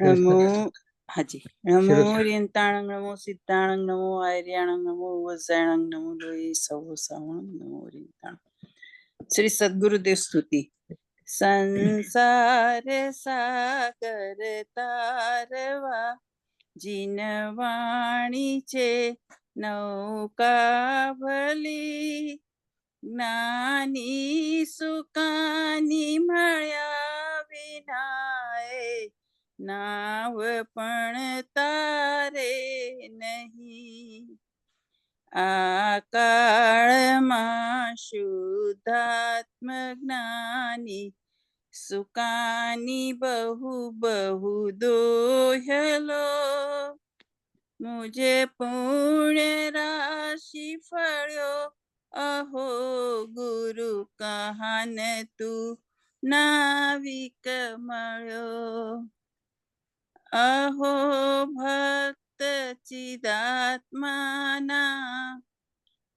નમો હાજી નમો શરૂ ઓરિયંતાણંગ નમો સિદ્ધાણંગ નમો આર્યાણંગ નમો વસાયણંગ નમો લોહી સૌ સાવણંગ નમો ઓરિયંતાણ. શ્રી સદગુરુદેવ સ્તુતિ. સંસાર સાગર તારવા જીનવાણી છે નૌકા ભલી, જ્ઞાની સુકાની મળ્યા વિનાય નાવ પણ તારે નહીં. આ કાળમાં શુદ્ધાત્મ જ્ઞાની સુકાની બહુ બહુ દોહલો, મુજે પુણ્ય રાશિ ફળ્યો અહો ગુરુ કહાન તું નાવિક મળ્યો. અહો ભક્ત ચિદાત્માના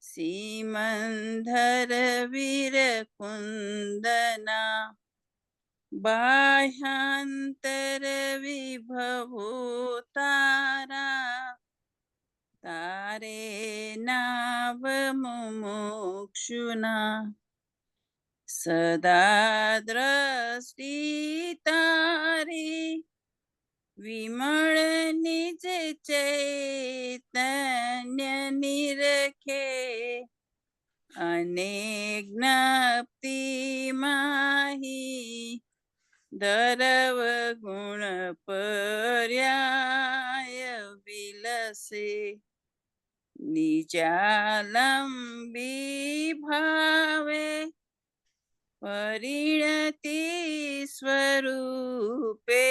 સિમંધર વીર કુંદના, બાહ્યાંતર વિભવો તારા, તારે નાવ મુમુક્ષુના. સદા દ્રષ્ટિ તારી વિમળ નિજ ચૈતન્ય નિરખે, અને જ્ઞપ્તિ માહી દરવ ગુણ પર્યાય વિલસે. નિજાલંબી ભાવે પરિણતિ સ્વરૂપે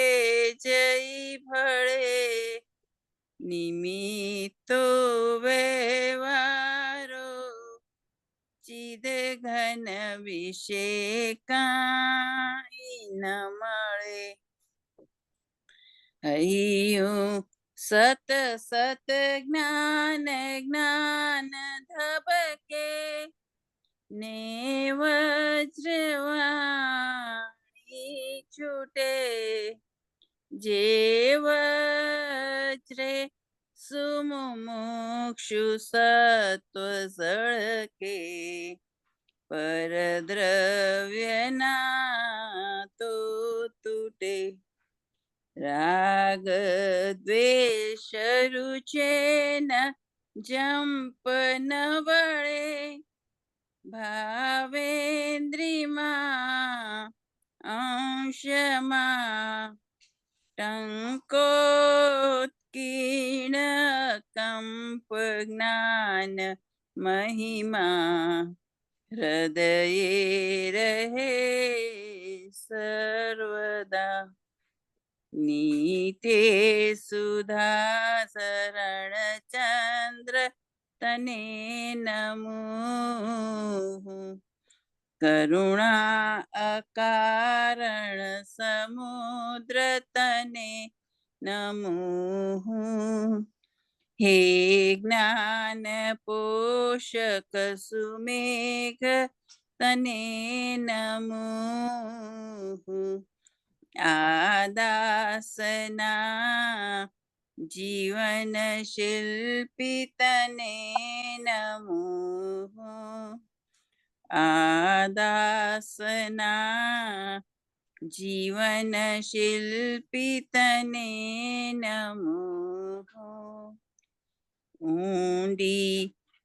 જઈ ભળે, નિમિત્તો વ્યવહારો ચિદ ઘન વિશે કાંઈ ન મળે. હૈયું સત સત જ્ઞાન જ્ઞાન ધબકે, ને વજ્રવાણી છૂટે, જે વજ્રે સુમુક્ષુ સત્વ ઝળકે, પરદ્રવ્યના તો તૂટે. રાગ દ્વેષ રૂચે ન જંપ ન વળે, ભાવેન્દ્રિમાં અંશમાં ટંકોત્કીર્ણ કંપ જ્ઞાન મહિમા, હૃદયે રહે સર્વદા. નીતે સુધા શરણ ચંદ્ર તને નમો, કરુણા અકારણ સમુદ્ર તને નમો. હે જ્ઞાન પોષક સુમેઘ તને નમો, આદાસના જીવન શિલ્પી તને નમો. આદાસના જીવન શિલ્પી તને નમો. ઊંડી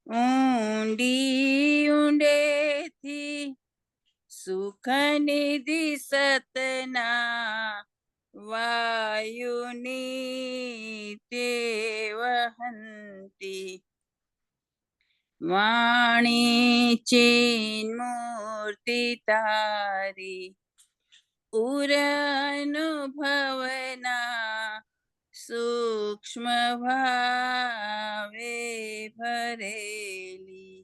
ઊંડી ઊંડેથી સુખ નિધિ સતના વાયુની તે વહંતી, વાણી ચિન્મૂર્તિ તારી ઉર અનુભવના સૂક્ષ્મ ભાવે ભરેલી,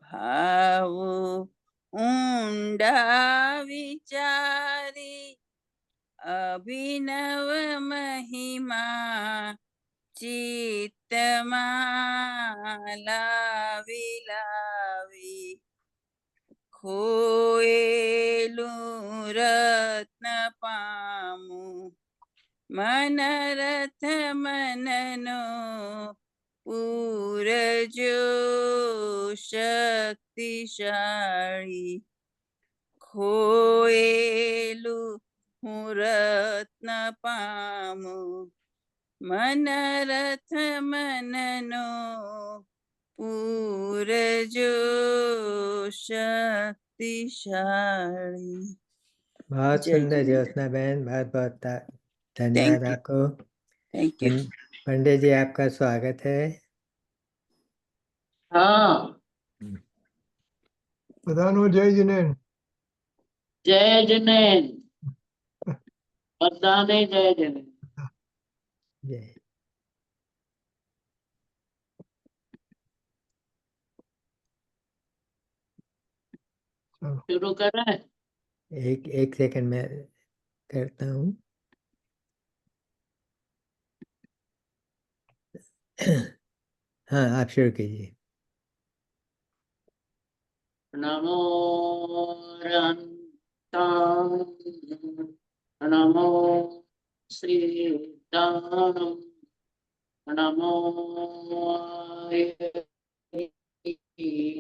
ભાવો ઊંડા વિચારી અભિનવ મહિમા ચિત્તમાં લાવી લાવી. ખોયેલું રત્ન પામું मनरथ मननो पूरजो शक्तिशाળી खोएलु હું રત્ન પામું मनरथ मननो पूरजो शक्तिशाળી। बहुत जय सुंदर जिनेन्द्र। ज्योत्सना बहन, बहुत बहुत धन्यवाद थैंक यू आपको। Thank you. पंडित जी आपका स्वागत है। हाँ, प्रधान हो जय जिनेन्द्र। जय जिनेन्द्र। मर्दाने जय जिनेन्द्र। जय। शुरू करें? एक सेकंड में करता हूँ। हाँ, आप शुरू कीजिए। नमो रन्तां, नमो श्रीदानं, नमो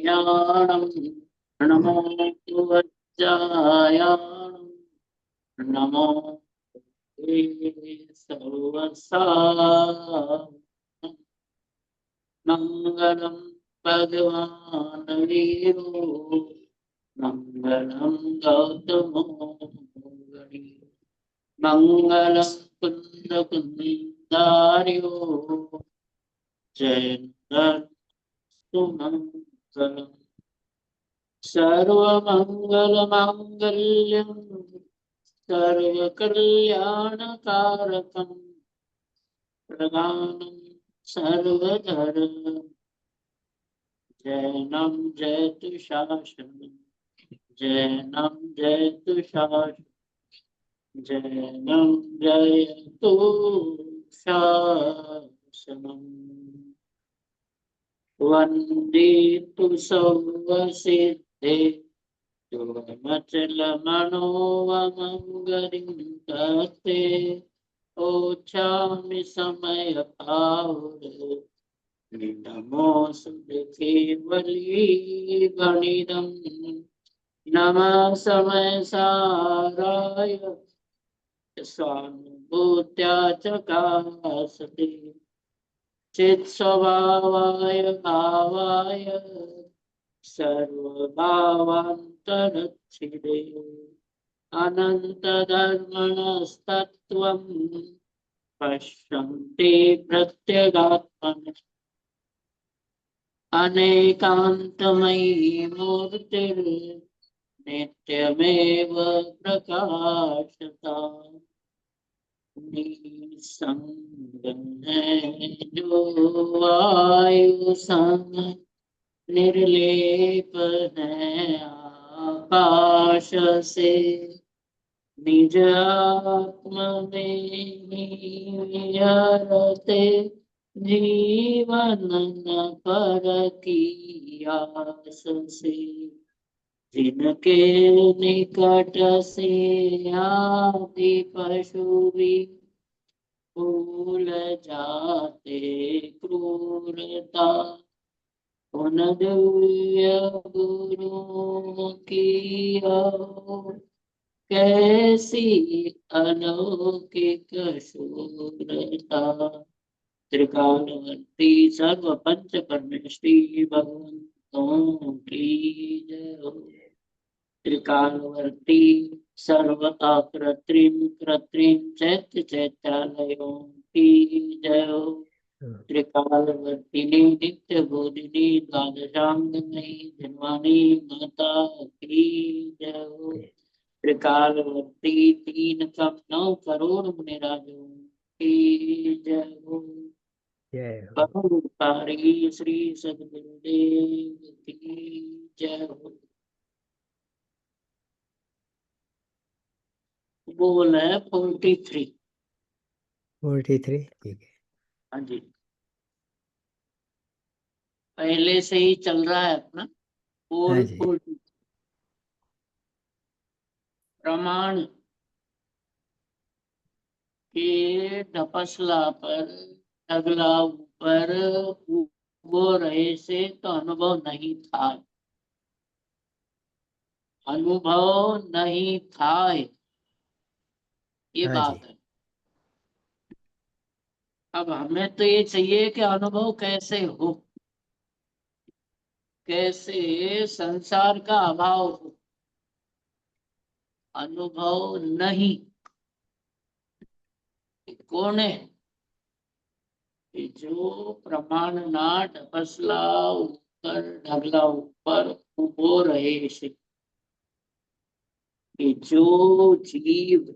यानं, नमो वज्रायानं, नमो सर्वसाधारणं। मंगलम भगवान वीरो, मंगलम गौतमो मुनि, मंगलम कुंद कुंदार्यो, जयन्तु मंगलम। सर्वमंगल मांगल्यं सर्वकल्याणकारकं, प्रदानं सर्वधर्म जैनम जयतु शासनम, जैनम जयतु शासनम, जैनम जयतु शासनम। वंदे तु सर्वसिद्धे दुर्मचलमनोवमङ्गलिं तत्ते ओछामि समय पावरे। नमोऽस्तु केवली गणितं, नमः समय साराय स्वानुभूत्या चकासते, चित् स्वभावाय भावाय सर्वभावान्तरच्छिदे, अनन्तधर्मणस्तत्त्वं पश्यन्ति प्रत्यगात्मनः। अनेकान्तमयी मूर्तिर्नित्यमेव प्रकाशता, निस्संगं है जो वायुसंग, निर्लेप है आकाश से, निज आत्मा में ही विहरते, जीवन न पर की आस से। जिनके निकट से आदि पशु भी भूल जाते क्रूरता, उन दिव्य गुरुओं की कैसी अलौकिक शूरता। त्रिकालवर्ती सर्व पंच परमेष्टि भगवंतों की जय हो। त्रिकालवर्ती सर्व अकृत्रिम कृत्रिम चैत्य चैत्यालयों की जय हो। त्रिकालवर्तिनी नित्य बोधिनी द्वादशांगमयी धन्वानी माता की जय हो। त्रिकालवर्ती 3 कम 9 करोड़ मुनिराजों की जय हो। परमकारी श्री सद्गुरुदेव की जय हो। बोल है 43। 43 ठीक है। हाँ जी, पहले से ही चल रहा है अपना। हाँ जी। प्रमाण के ढपसला पर अगला ऊपर उगो रहे से तो अनुभव नहीं था। अनुभव नहीं था, ये हाँ जी। बात है। अब हमें तो ये चाहिए कि अनुभव कैसे हो, कैसे संसार का अभाव हो। अनुभव नहीं, कौन है? कि जो प्रमाण ना ढपसला ऊपर ढगला ऊपर उबो रहे से, कि जो जीव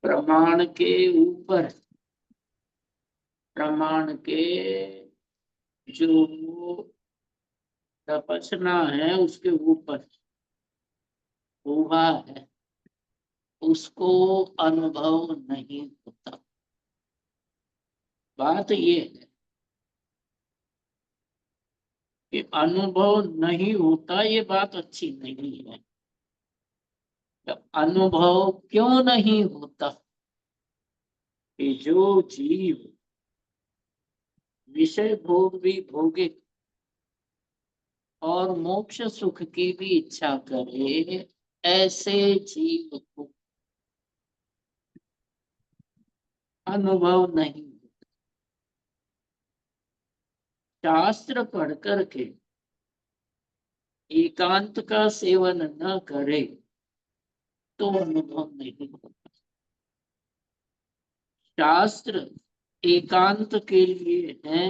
प्रमाण के ऊपर, प्रमाण के जो ढपसना है उसके ऊपर हुआ है, उसको अनुभव नहीं होता। बात ये है कि अनुभव नहीं होता, ये बात अच्छी नहीं है। तो अनुभव क्यों नहीं होता? कि जो जीव विषय भोग भी भोगे और मोक्ष सुख की भी इच्छा करे, ऐसे जीव को अनुभव नहीं। शास्त्र पढ़ करके एकांत का सेवन न करे तो अनुभव नहीं होता। शास्त्र एकांत के लिए है,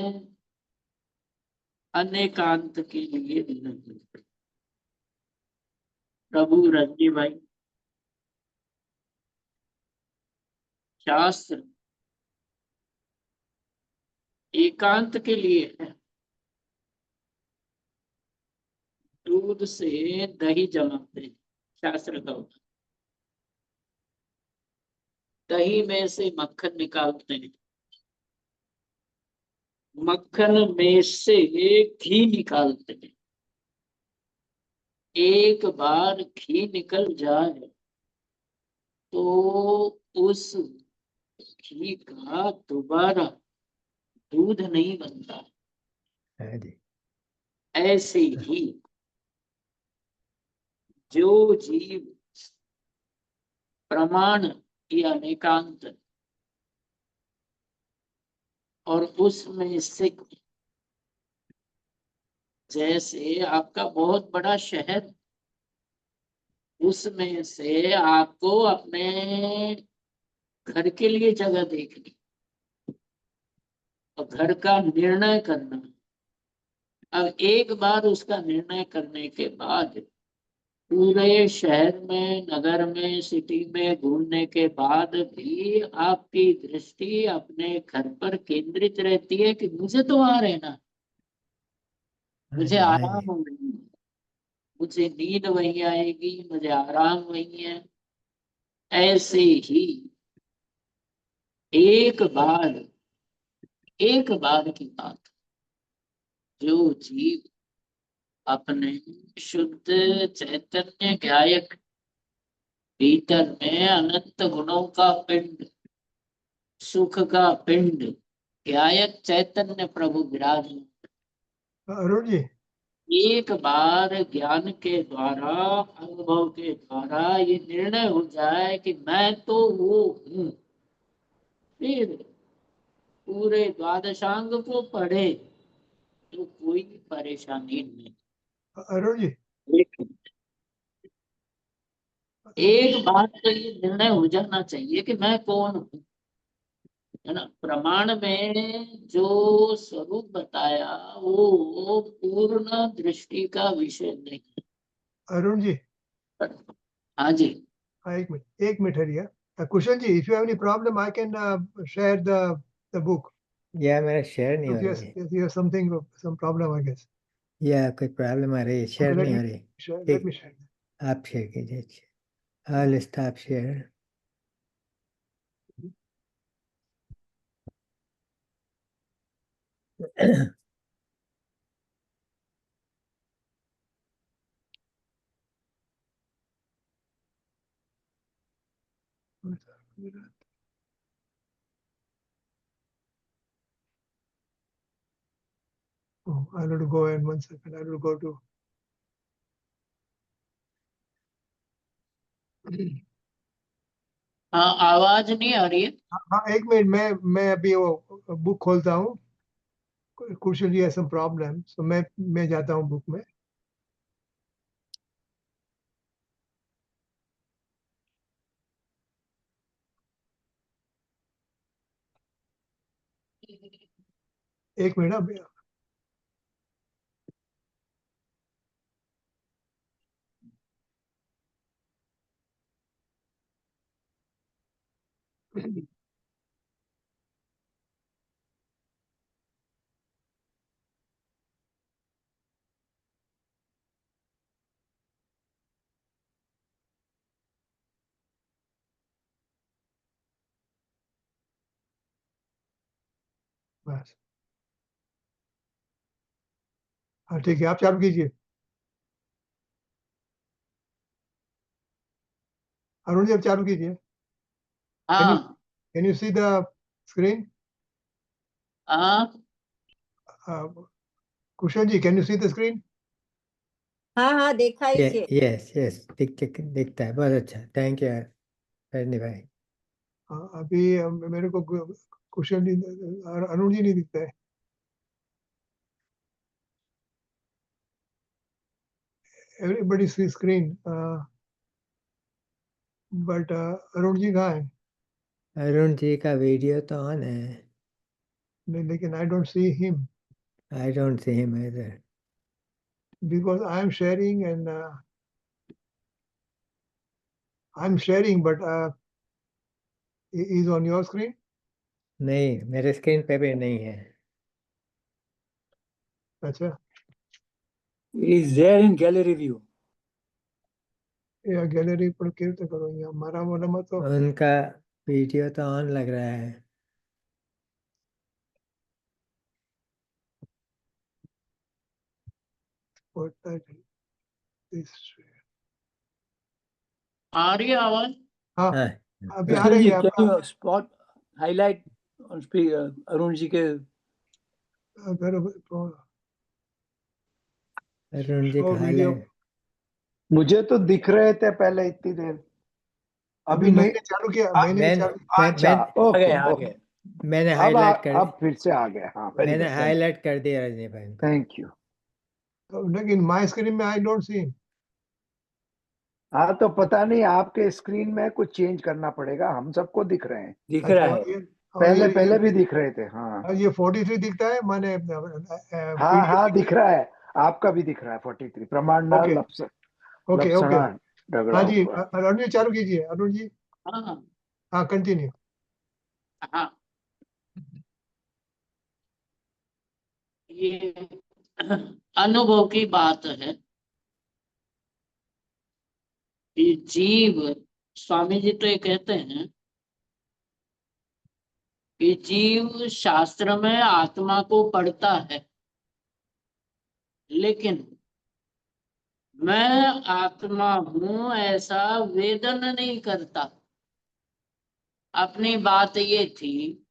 अनेकांत के लिए नहीं। प्रभु रंजी भाई, शास्त्र एकांत के लिए है। दूध से दही जमाते हैं, शास्त्र का होता। दही में से मक्खन निकालते हैं, मक्खन में से घी निकालते हैं। एक बार घी निकल जाए तो उस घी का दोबारा दूध नहीं बनता। हाँ जी। ऐसे ही जो जीव प्रमाण या अनेकांत और उसमें से, जैसे आपका बहुत बड़ा शहर, उसमें से आपको अपने घर के लिए जगह देखनी और घर का निर्णय करना। अब एक बार उसका निर्णय करने के बाद पूरे शहर में, नगर में, सिटी में घूमने के बाद भी आपकी दृष्टि अपने घर पर केंद्रित रहती है कि मुझे तो वहां रहना, हाँ मुझे जी। हाँ आराम जी। वहीं है, मुझे नींद वहीं आएगी, मुझे आराम वहीं है। ऐसे ही एक बार, एक बार की बात, जो जीव अपने शुद्ध चैतन्य गायक भीतर में अनंत गुणों का पिंड, सुख का पिंड, गायक चैतन्य प्रभु विराजमान, अरुण जी, एक बार ज्ञान के द्वारा, अनुभव के द्वारा ये निर्णय हो जाए कि मैं तो वो हूँ, फिर पूरे द्वादशांग को पढ़े तो कोई परेशानी नहीं। अरुण जी, लेकिन एक बात तो ये निर्णय हो जाना चाहिए कि मैं कौन हूँ, है ना। प्रमाण में जो स्वरूप बताया वो पूर्ण दृष्टि का विषय नहीं अरुण जी, है। हाँ जी, हाँ, एक minute Hariya. Kushan ji, if you have any problem, I can share the book. या मेरा शेयर नहीं हो Yes, रही है। yes, you have some problem, I guess. या कोई प्रॉब्लम आ रही है, शेयर Okay, नहीं हो रही। let ठीक, me share. आप शेयर कीजिए। हाँ, लिस्ट आप share. I'll have to go in 1 second. I will go to. हाँ, आवाज नहीं आ रही है। हाँ, 1 मिनट, मैं अभी वो बुक खोलता हूँ। कुशल जी सम प्रॉब्लम, सो मैं जाता हूँ बुक में। एक मिनट अभी। बस, हाँ ठीक है, आप चालू कीजिए। अरुण जी, आप चालू कीजिए। हाँ can you see the screen? हाँ Kushal ji, can you see the screen? हाँ हाँ दिखाई छे। यस यस दिखता है, बहुत अच्छा, थैंक यू रजनी भाई। अभी मेरे को कुशल जी, अरुण जी नहीं दिखता है। Everybody see screen, but Arun ji कहाँ है? अरुण जी का वीडियो तो ऑन है। नहीं, लेकिन I don't see him I don't see him इधर। because I am sharing and I'm sharing, but he is on your screen. नहीं, मेरे स्क्रीन पे भी नहीं है। अच्छा, is there in gallery view. या गैलरी पर क्लिक तो करो, यहाँ हमारा वो नंबर तो उनका वीडियो तो ऑन लग रहा है। what that is। आ रही है आवाज। हाँ, हाँ, अभी आ Krishnan रही ji, है can आपका। you spot highlight on speak Arun ji के अगर अरुण जी show का video, हाईलाइट। मुझे तो दिख रहे थे पहले इतनी देर। अभी नहीं। मैंने चालू किया, मैंने मैं चालू। अच्छा, ओके आ ओके। गए। मैंने हाईलाइट कर अब फिर से आ गए। हाँ, वेरी मैंने गुड, हाईलाइट कर दिया रजनी भाई। Thank you. लेकिन माय स्क्रीन में आई डोंट सी। हाँ, तो पता नहीं, आपके स्क्रीन में कुछ चेंज करना पड़ेगा, हम सबको दिख रहे हैं। दिख रहा है। पहले भी दिख रहे थे। हाँ ये 43 दिखता है, मैंने हाँ हाँ, दिख रहा है, आपका भी दिख रहा है 43। प्रमाण ओके ओके ओके। डगड़ा हाँ जी, हुआ। अरुण जी चालू कीजिए, अरुण जी। हाँ हाँ, कंटिन्यू। हाँ, ये अनुभव की बात है कि जीव, स्वामी जी तो ये कहते हैं कि जीव शास्त्र में आत्मा को पढ़ता है, लेकिन मैं आत्मा हूं ऐसा वेदन नहीं करता। अपनी बात ये थी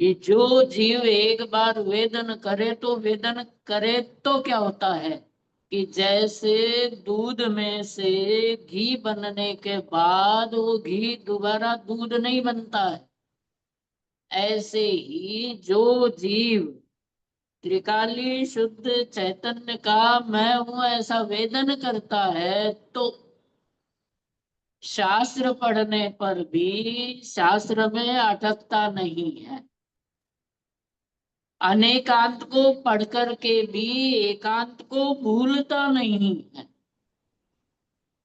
कि जो जीव एक बार वेदन करे तो क्या होता है कि जैसे दूध में से घी बनने के बाद वो घी दोबारा दूध नहीं बनता है, ऐसे ही जो जीव त्रिकाली शुद्ध चैतन्य का मैं हूं ऐसा वेदन करता है, तो शास्त्र पढ़ने पर भी शास्त्र में अटकता नहीं है। अनेकांत को पढ़ कर के भी एकांत को भूलता नहीं है।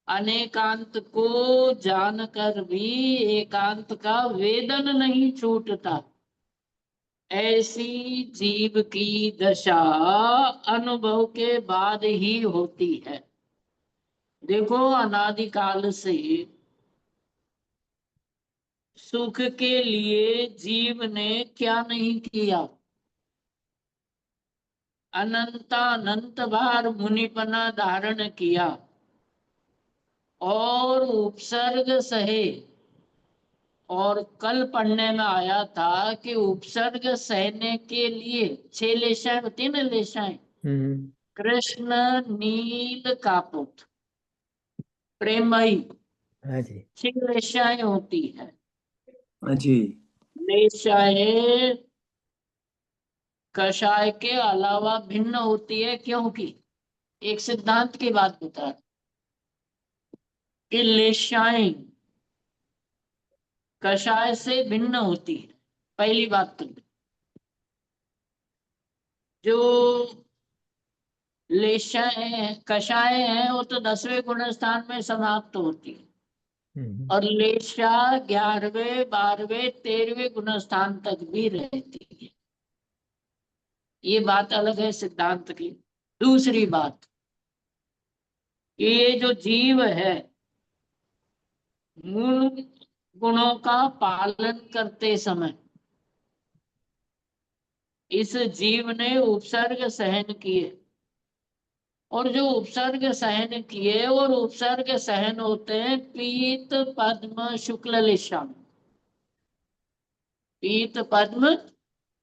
अनेकांत को जानकर भी एकांत का वेदन नहीं छूटता। ऐसी जीव की दशा अनुभव के बाद ही होती है। देखो, अनादिकाल से सुख के लिए जीव ने क्या नहीं किया। अनंत बार मुनिपना धारण किया और उपसर्ग सहे और कल पढ़ने में आया था कि उपसर्ग सहने के लिए 6 लेशाएं होती है ना, लेशाएं। कृष्ण नील कापुत प्रेमई, हाँ जी 6 लेशाएं होती है। हाँ जी। लेशाएं कषाय के अलावा भिन्न होती है, क्योंकि एक सिद्धांत की बात बता रहा कि लेशाएं कषाय से भिन्न होती है। पहली बात तो जो लेशाएं कषाय हैं वो तो 10वें गुण स्थान में समाप्त होती है, और लेशा 11वें 12वें 13वें गुण स्थान तक भी रहती है। ये बात अलग है सिद्धांत की। दूसरी बात, ये जो जीव है मूल गुणों का पालन करते समय इस जीव ने उपसर्ग सहन किए, और जो उपसर्ग सहन किए और उपसर्ग सहन होते हैं पीत पद्म शुक्ल लेशा में। पीत पद्म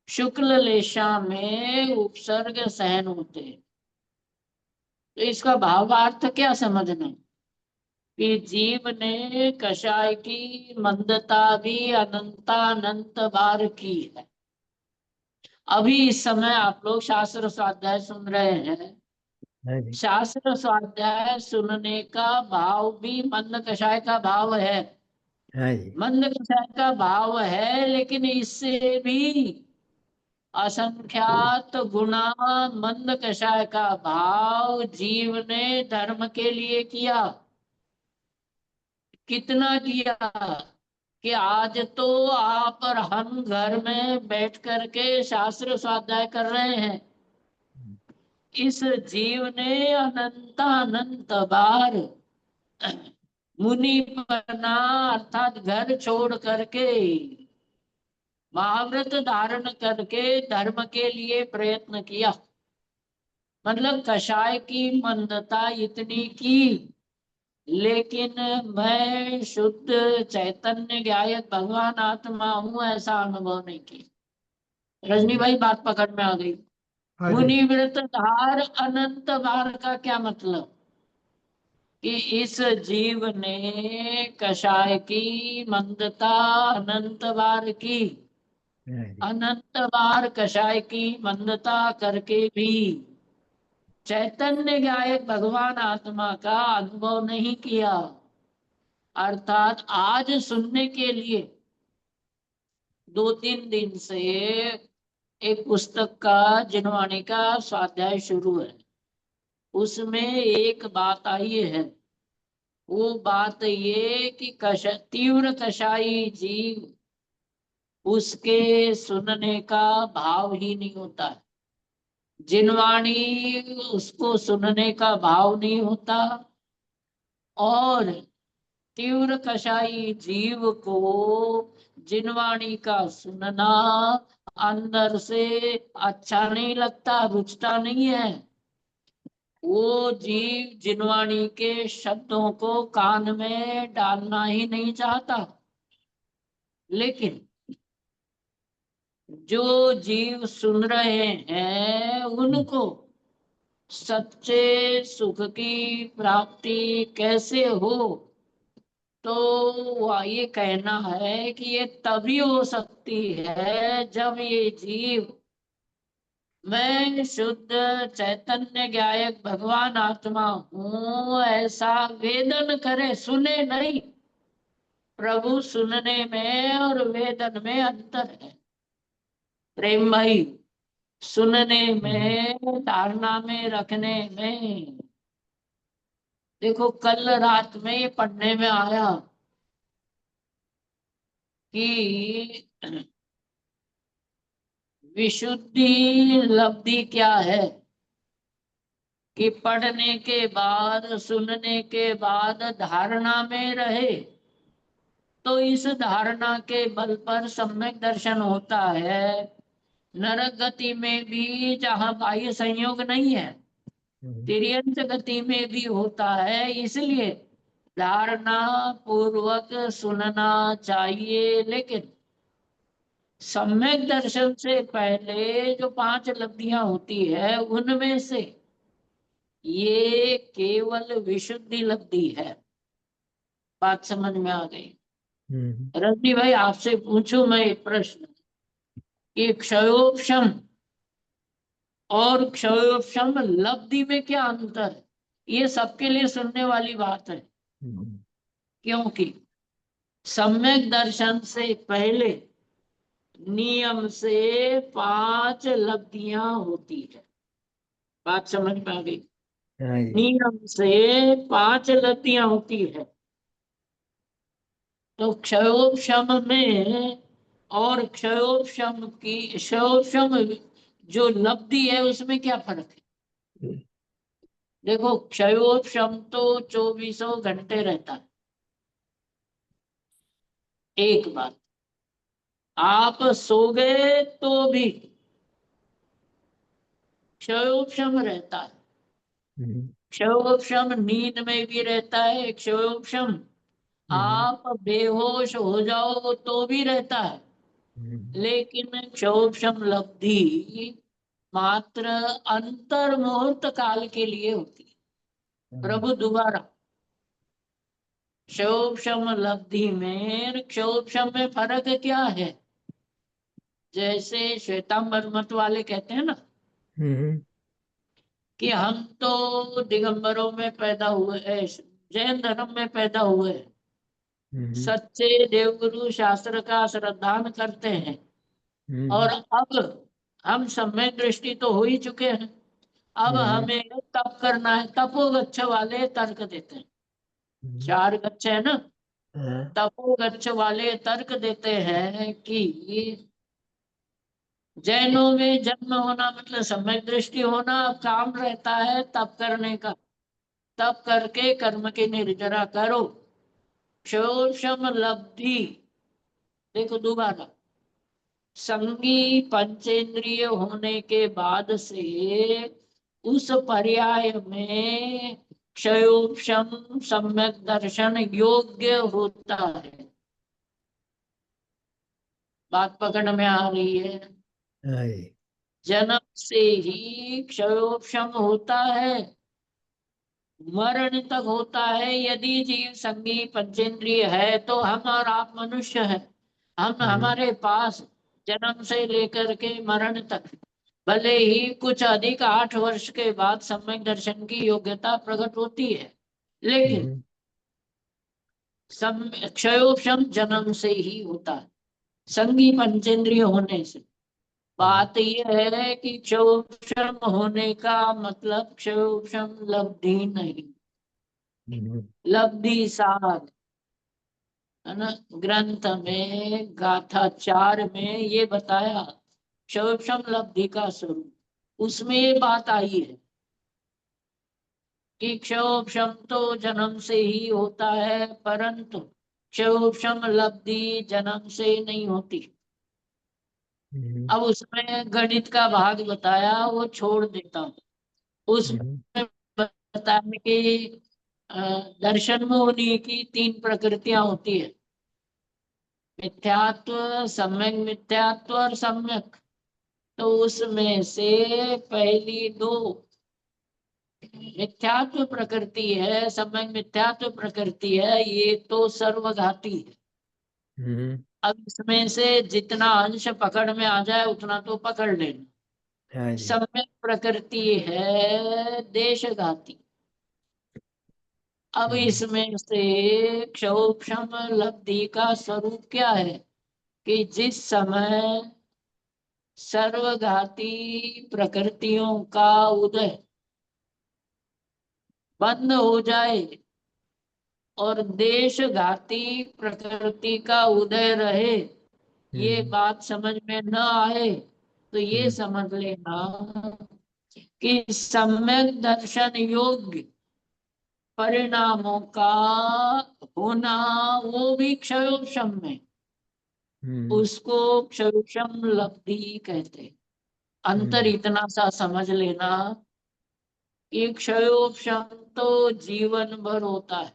शुक्ल लेशा में उपसर्ग सहन होते हैं। तो इसका भावार्थ क्या समझना कि जीव ने कषाय की मंदता भी अनंतानंत बार की है। अभी इस समय आप लोग शास्त्र स्वाध्याय सुन रहे हैं। हाँ जी शास्त्र स्वाध्याय सुनने का भाव भी मंद कषाय का भाव है। हाँ जी मंद कषाय का भाव है, लेकिन इससे भी असंख्यात गुना मंद कषाय का भाव जीव ने धर्म के लिए किया। कितना किया कि आज तो आप और हम घर में बैठ करके शास्त्र स्वाध्याय कर रहे हैं। इस जीव ने अनंत बार मुनि बना, अर्थात घर छोड़ करके महाव्रत धारण करके धर्म के लिए प्रयत्न किया। मतलब कषाय की मंदता इतनी की, लेकिन मैं शुद्ध चैतन्य गायक भगवान आत्मा हूं ऐसा अनुभव नहीं किया। रजनी भाई बात पकड़ में आ गई। हाँ जी मुनि व्रत धार अनंत बार का क्या मतलब कि इस जीव ने कषाय की मंदता अनंत बार की। हाँ जी अनंत बार कषाय की मंदता करके भी चैतन्य गायक भगवान आत्मा का अनुभव नहीं किया। अर्थात आज सुनने के लिए 2-3 दिन से एक पुस्तक का जिनवाणी का स्वाध्याय शुरू है। उसमें एक बात आई है, वो बात ये कि तीव्र कषाई जीव उसके सुनने का भाव ही नहीं होता है। जिनवाणी उसको सुनने का भाव नहीं होता, और तीव्र कषाई जीव को जिनवाणी का सुनना अंदर से अच्छा नहीं लगता, रुचता नहीं है। वो जीव जिनवाणी के शब्दों को कान में डालना ही नहीं चाहता। लेकिन जो जीव सुन रहे हैं उनको सच्चे सुख की प्राप्ति कैसे हो, तो ये कहना है कि ये तभी हो सकती है जब ये जीव मैं शुद्ध चैतन्य गायक भगवान आत्मा हूं ऐसा वेदन करे, सुने नहीं। प्रभु सुनने में और वेदन में अंतर है। प्रेम भाई, सुनने में धारणा में रखने में। देखो कल रात में ये पढ़ने में आया कि विशुद्धि लब्धि क्या है कि पढ़ने के बाद सुनने के बाद धारणा में रहे तो इस धारणा के बल पर सम्यक दर्शन होता है। नरक गति में भी जहाँ बाह्य संयोग नहीं है, तिर्यंत गति में भी होता है। इसलिए धारणा पूर्वक सुनना चाहिए, लेकिन सम्यक दर्शन से पहले जो 5 लब्धियां होती है उनमें से ये केवल विशुद्धि लब्धि है। बात समझ में आ गई? रजनी भाई, आपसे पूछूं मैं एक प्रश्न कि क्षयोपशम और क्षयोपशम लब्धि में क्या अंतर है? ये सबके लिए सुनने वाली बात है, क्योंकि सम्यक दर्शन से पहले नियम से 5 लब्धियां होती है। बात समझ में आ गई? हाँ जी। नियम से 5 लब्धियां होती है। तो क्षयोपशम में और क्षयोपशम जो लब्धि है उसमें क्या फर्क है? देखो, क्षयोपशम तो 24 घंटे रहता है। एक बात, आप सो गए तो भी क्षयोपशम रहता है। क्षयोपशम नींद में भी रहता है, क्षयोपशम आप बेहोश हो जाओ तो भी रहता है। लेकिन क्षयोपशम लब्धि मात्र अंतर मुहूर्त काल के लिए होती है। प्रभु दोबारा, क्षयोपशम लब्धि में क्षयोपशम में फर्क क्या है? जैसे श्वेतांबर मत वाले कहते हैं ना कि हम तो दिगंबरों में पैदा हुए, जैन धर्म में पैदा हुए, सच्चे देवगुरु शास्त्र का श्रद्धान करते हैं, और अब हम सम्यक दृष्टि तो हो ही चुके हैं, अब हमें तप करना है। तपोगच्छ वाले तर्क देते हैं, 4 गच्छ है ना, तपोगच्छ वाले तर्क देते हैं कि जैनों में जन्म होना मतलब सम्यक दृष्टि होना, काम रहता है तप करने का, तप करके कर्म की निर्जरा करो। क्षयोपशम लब्धि, देखो दोबारा, संगी पंचेंद्रिय होने के बाद से उस पर्याय में क्षयोपशम सम्यक दर्शन योग्य होता है। बात पकड़ में आ रही है? हाँ जी। जन्म से ही क्षयोपशम होता है, मरण तक होता है। यदि जीव संगी पंचेंद्रिय है तो हम और आप मनुष्य है, हम हमारे पास जन्म से लेकर के मरण तक भले ही कुछ अधिक 8 वर्ष के बाद सम्यक दर्शन की योग्यता प्रकट होती है, लेकिन क्षयोपशम जन्म से ही होता है, संगी पंचेंद्रिय होने से। बात यह है कि क्षयोपशम होने का मतलब क्षयोपशम लब्धि नहीं, लब्धि साध है ना। ग्रंथ में गाथा 4 में ये बताया क्षयोपशम लब्धि का स्वरूप, उसमें ये बात आई है कि क्षयोपशम तो जन्म से ही होता है, परंतु क्षयोपशम लब्धि जन्म से नहीं होती। अब उसमें गणित का भाग बताया, वो छोड़ देता हूँ। उसमें बताया कि दर्शन में होने की 3 प्रकृतियां होती है, मिथ्यात्व, सम्यक मिथ्यात्व और सम्यक। तो उसमें से पहली 2 मिथ्यात्व प्रकृति है, सम्यक मिथ्यात्व प्रकृति है, ये तो सर्वघाती है। अब इसमें से जितना अंश पकड़ में आ जाए उतना तो पकड़ लेना। हाँ जी। सम्यक प्रकृति है देशघाती। अब इसमें से क्षयोपशम लब्धि का स्वरूप क्या है कि जिस समय सर्वघाती प्रकृतियों का उदय बंद हो जाए और देशघाती प्रकृति का उदय रहे, ये बात समझ में न आए तो ये समझ लेना कि सम्यक दर्शन योग्य परिणामों का होना वो भी क्षयोपशम में, उसको क्षयोपशम लब्धि कहते। अंतर इतना सा समझ लेना कि क्षयोपशम तो जीवन भर होता है,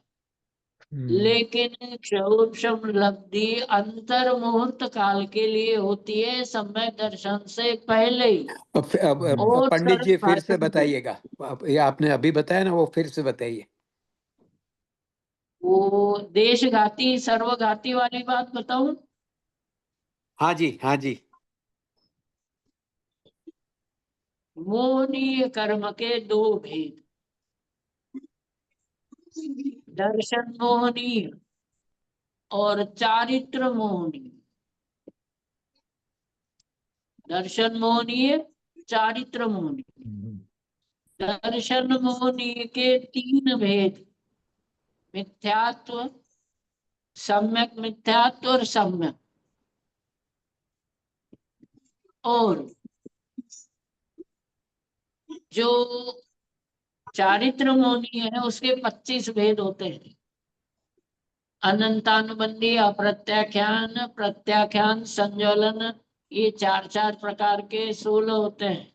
लेकिन क्षोभम लब्धि अंतर मुहूर्त काल के लिए होती है, समय दर्शन से पहले ही। अब और पंडित जी फिर से सर्वभाषण को- बताइएगा, ये आपने अभी बताया ना, वो फिर से बताइए। वो देशघाती सर्वघाती वाली बात बताऊं? हाँ जी, हाँ जी। मोहनीय कर्म के दो भेद, दर्शन मोहनीय और चारित्र मोहनीय। दर्शन मोहनीय, चारित्र मोहनीय। दर्शन मोहनीय के तीन भेद, मिथ्यात्व, सम्यक मिथ्यात्व और सम्यक। और जो चारित्र मौनी है उसके 25 भेद होते हैं। अनंतानुबंधी, अप्रत्याख्यान, प्रत्याख्यान, संज्वलन, ये चार चार प्रकार के 16 होते हैं।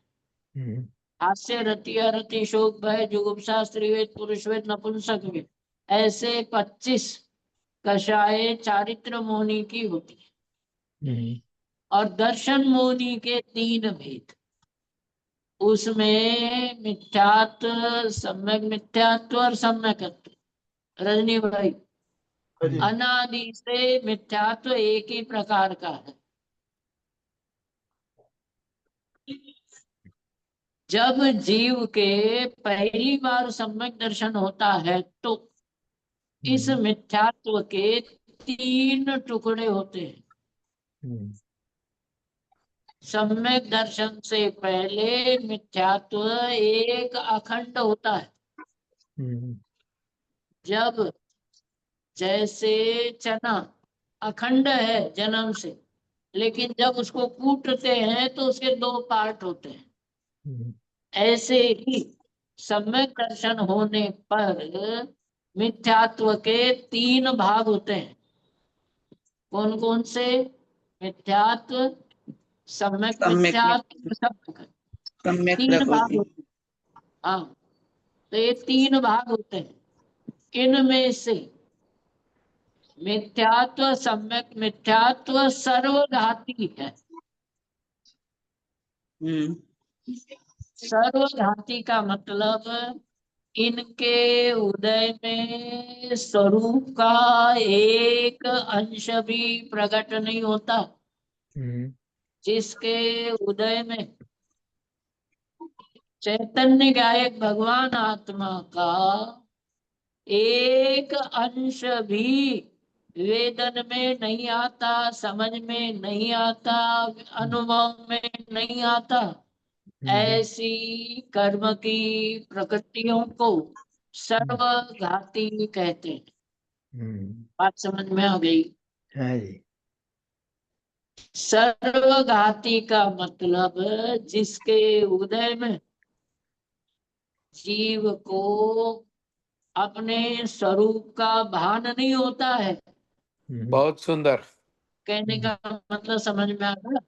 हास्य, रति, अरति, शोक, भय, जुगुप्सा, स्त्रीवेद, पुरुषवेद, नपुंसक वेद, ऐसे 25 कषाय चारित्र मौनी की होती है। और दर्शन मौनी के तीन भेद, उसमें मिथ्यात्व, सम्यक मिथ्यात्व और सम्यकत्व। रजनी भाई, हाँ जी। अनादि से मिथ्यात्व एक ही प्रकार का है। जब जीव के पहली बार सम्यक दर्शन होता है तो इस मिथ्यात्व के तीन टुकड़े होते हैं। सम्यक दर्शन से पहले मिथ्यात्व एक अखंड होता है। जब जैसे चना अखंड है जन्म से, लेकिन जब उसको कूटते हैं तो उसके दो पार्ट होते हैं। ऐसे ही सम्यक दर्शन होने पर मिथ्यात्व के तीन भाग होते हैं। कौन कौन से? मिथ्यात्व, सम्यक मिथ्यात्व, सम्यक तीन भाग प्रकृति। होते हैं। हाँ, तो ये तीन भाग होते हैं। इनमें से मिथ्यात्व, सम्यक मिथ्यात्व सर्वघाती है। सर्वघाती का मतलब इनके उदय में स्वरूप का एक अंश भी प्रकट नहीं होता। जिसके उदय में चैतन्य गायक भगवान आत्मा का एक अंश भी वेदन में नहीं आता, समझ में नहीं आता, अनुभव में नहीं आता, ऐसी कर्म की प्रकृतियों को सर्वघाती कहते हैं। बात समझ में आ गई? हाँ जी। सर्वघाती का मतलब जिसके उदय में जीव को अपने स्वरूप का भान नहीं होता है। बहुत सुंदर। कहने का मतलब समझ में आ गया?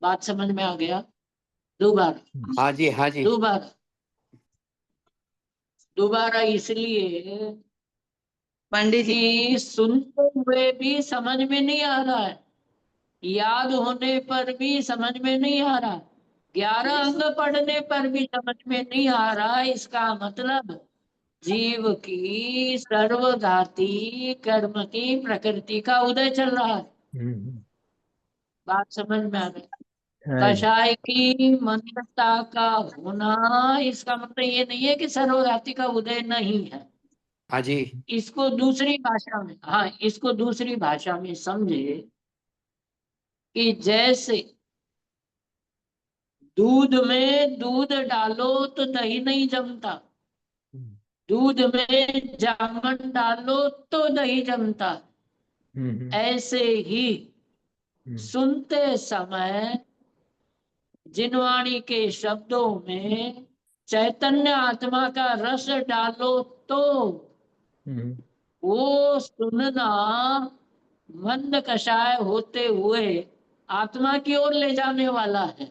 बात समझ में आ गया? दोबारा, हाँ जी, हाँ जी। दोबारा, दोबारा इसलिए पंडित जी, कि सुनते हुए भी समझ में नहीं आ रहा है, याद होने पर भी समझ में नहीं आ रहा, 11 अंग पढ़ने पर भी समझ में नहीं आ रहा। इसका मतलब जीव की सर्वघाती कर्म की प्रकृति का उदय चल रहा है। बात समझ में आ गई? हाँ जी। कषाय की मंदता का होना इसका मतलब ये नहीं है कि सर्वघाती का उदय नहीं है। हाँ जी। इसको दूसरी भाषा में, हाँ, इसको दूसरी भाषा में समझे कि जैसे दूध में दूध डालो तो दही नहीं जमता, दूध में जामन डालो तो दही जमता, ऐसे ही सुनते समय जिनवाणी के शब्दों में चैतन्य आत्मा का रस डालो तो वो सुनना मंद कषाय होते हुए आत्मा की ओर ले जाने वाला है।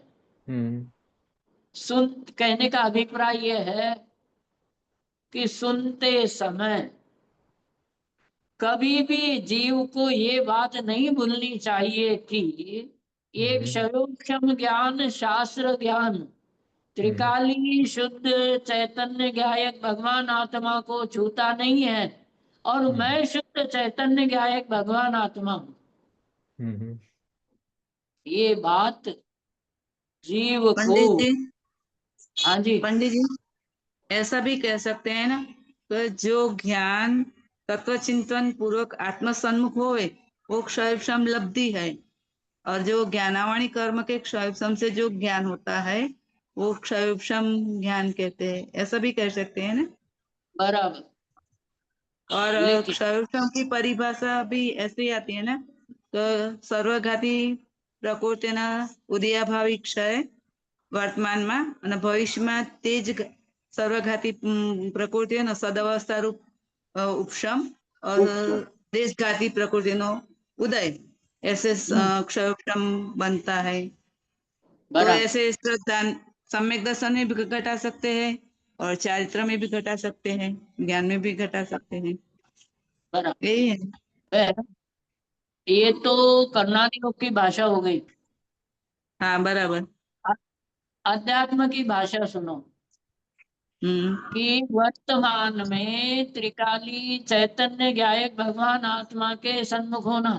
सुन कहने का अभिप्राय यह है कि सुनते समय कभी भी जीव को ये बात नहीं भूलनी चाहिए कि एक सर्वोक्षम ज्ञान, शास्त्र ज्ञान, त्रिकाली शुद्ध चैतन्य ज्ञायक भगवान आत्मा को छूता नहीं है, और मैं शुद्ध चैतन्य ज्ञायक भगवान आत्मा हूँ। ये बात जीव को, पंडित जी, हाँ जी, पंडित जी, ऐसा भी कह सकते हैं ना कि जो ज्ञान तत्व चिंतन पूर्वक आत्म सम्मुख होवे वो क्षयक्षम लब्धि है, और जो ज्ञानावाणी कर्म के क्षयक्षम से जो ज्ञान होता है वो क्षयक्षम ज्ञान कहते हैं, ऐसा भी कह सकते हैं ना। बराबर। और लेकिन क्षयक्षम की परिभाषा भी ऐसे ही आती है ना, तो सर्वघाती પ્રકૃતિના ઉદયાભાવી ક્ષય વર્તમાનમાં અને ભવિષ્યમાં તે જ સર્વઘાતી પ્રકૃતિનો સદઅવસ્થા રૂપ ઉપશમ और देशघाती प्रकृतिनो उदय, ऐसे क्षयोक्षम बनता है। तो बराबर, ऐसे श्रद्धा सम्यक दर्शन में भी घटा सकते हैं और चारित्र में भी घटा सकते हैं, ज्ञान में भी घटा सकते हैं। बराबर। यही है। ये तो कर्णाटक की भाषा हो गई। हाँ बराबर। अध्यात्म की भाषा सुनो कि वर्तमान में त्रिकाली चैतन्य ज्ञायक भगवान आत्मा के सन्मुख होना,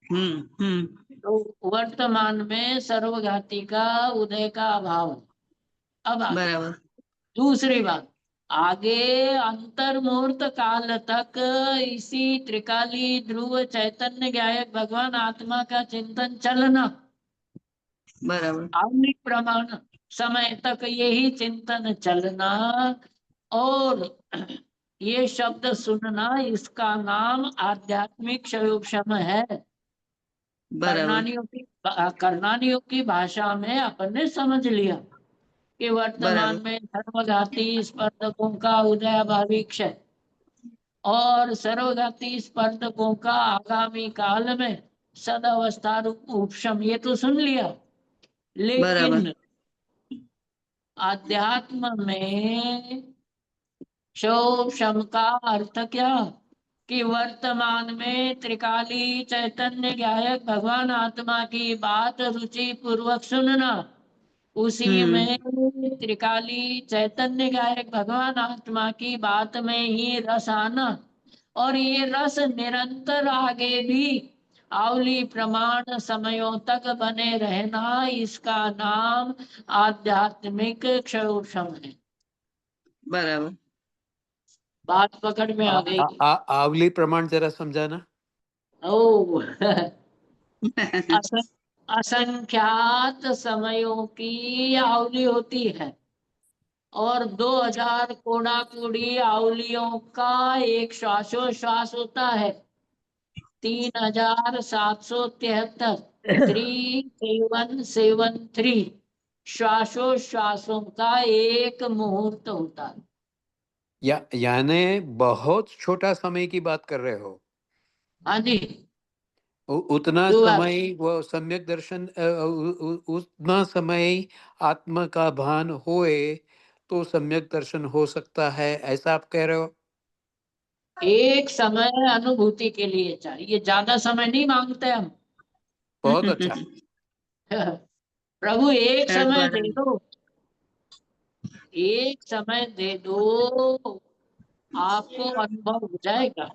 तो वर्तमान में सर्वघाती का उदय का अभाव। अब बराबर। दूसरी बात, आगे अंतर्मुहूर्त काल तक इसी त्रिकाली ध्रुव चैतन्य ज्ञायक भगवान आत्मा का चिंतन चलना, बराबर। आवलिक प्रमाण समय तक यही चिंतन चलना और ये शब्द सुनना, इसका नाम आध्यात्मिक क्षयोक्षम है। बराबर। कर्णानियों की भाषा में अपन ने समझ लिया कि वर्तमान बराबर। में सर्वघाती स्पर्धकों का उदयाभावी क्षय और सर्वघाती स्पर्धकों का आगामी काल में सदावस्था रूप उपशम, ये तो सुन लिया। बराबर। लेकिन आध्यात्म में क्षयोक्षम का अर्थ क्या, कि वर्तमान में त्रिकाली चैतन्य ज्ञायक भगवान आत्मा की बात रुचि पूर्वक सुनना, उसी में त्रिकाली चैतन्य ज्ञायक भगवान आत्मा की बात में ही रस आना, और ये रस निरंतर आगे भी आवली प्रमाण समयों तक बने रहना, इसका नाम आध्यात्मिक क्षयोक्षम है। बराबर। बात पकड़ में आ गई। आवली प्रमाण जरा समझाना। ओ असंख्यात समयों की आवली होती है और 2000 कोड़ा कोड़ी आवलियों का एक श्वासोश्वास होता है। 3773 3773 श्वासोश्वासों का एक मुहूर्त होता है। यानी बहुत छोटा समय की बात कर रहे हो। हाँ जी, उतना जो समय वो सम्यक दर्शन उतना समय आत्मा का भान होए तो सम्यक दर्शन हो सकता है, ऐसा आप कह रहे हो। एक समय अनुभूति के लिए चाहिए, ज्यादा समय नहीं मांगते हम। बहुत अच्छा। प्रभु एक समय दे दो, एक समय दे दो, आपको अनुभव हो जाएगा।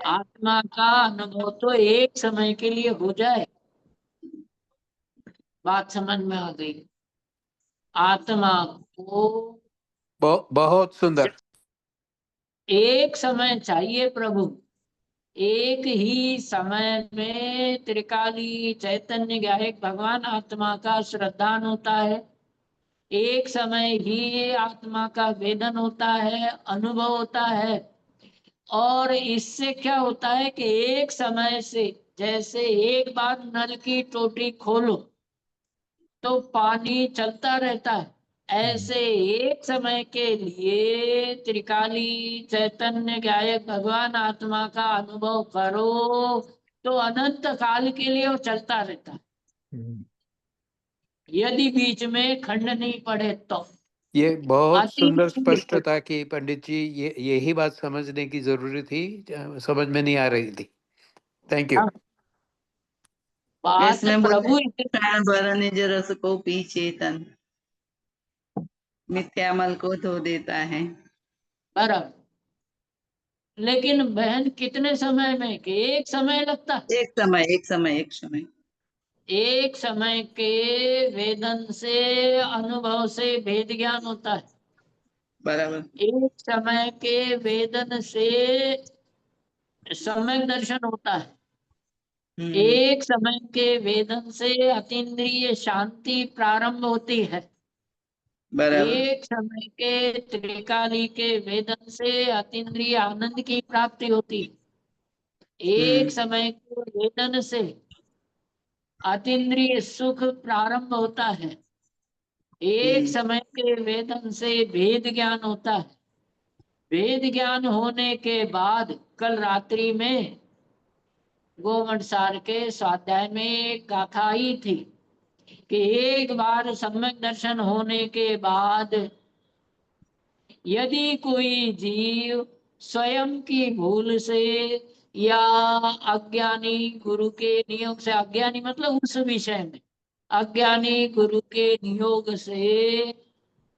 आत्मा का अनुभव तो एक समय के लिए हो जाए। बात समझ में आ गई। आत्मा को बहुत सुंदर। एक समय चाहिए प्रभु, एक ही समय में त्रिकाली चैतन्य ज्ञायक भगवान आत्मा का श्रद्धान होता है, एक समय ही आत्मा का वेदन होता है, अनुभव होता है। और इससे क्या होता है कि एक समय से, जैसे एक बार नल की टोटी खोलो तो पानी चलता रहता है, ऐसे एक समय के लिए त्रिकाली चैतन्य ज्ञायक भगवान आत्मा का अनुभव करो तो अनंत काल के लिए वो चलता रहता है, यदि बीच में खंड नहीं पड़े तो। ये बहुत अति सुंदर स्पष्टता की पंडित जी, ये यही बात समझने की जरूरी थी, समझ में नहीं आ रही थी। Thank you. हाँ, बात इसमें बोलते प्रभु क्षण भर निज रस को पी चेतन, मिथ्यामल को धो देता है। बराबर। लेकिन बहन कितने समय में, कि एक समय लगता है? एक समय, एक समय, एक समय। एक समय के वेदन से, अनुभव से भेद ज्ञान होता है। बराबर। एक समय के वेदन से सम्यक दर्शन होता है। एक समय के वेदन से अतीन्द्रिय शांति प्रारंभ होती है। बराबर। एक समय के त्रिकाली के वेदन से अतीन्द्रिय आनंद की प्राप्ति होती है। एक समय के वेदन से अतीन्द्रिय सुख प्रारंभ होता है। एक समय के वेदन से भेद ज्ञान होता है। भेद ज्ञान होने के बाद कल रात्रि में गोमठ सार के स्वाध्याय में एक गाथा आई थी कि एक बार सम्यक दर्शन होने के बाद यदि कोई जीव स्वयं की भूल से या अज्ञानी गुरु के नियोग से, अज्ञानी मतलब उस विषय में, अज्ञानी गुरु के नियोग से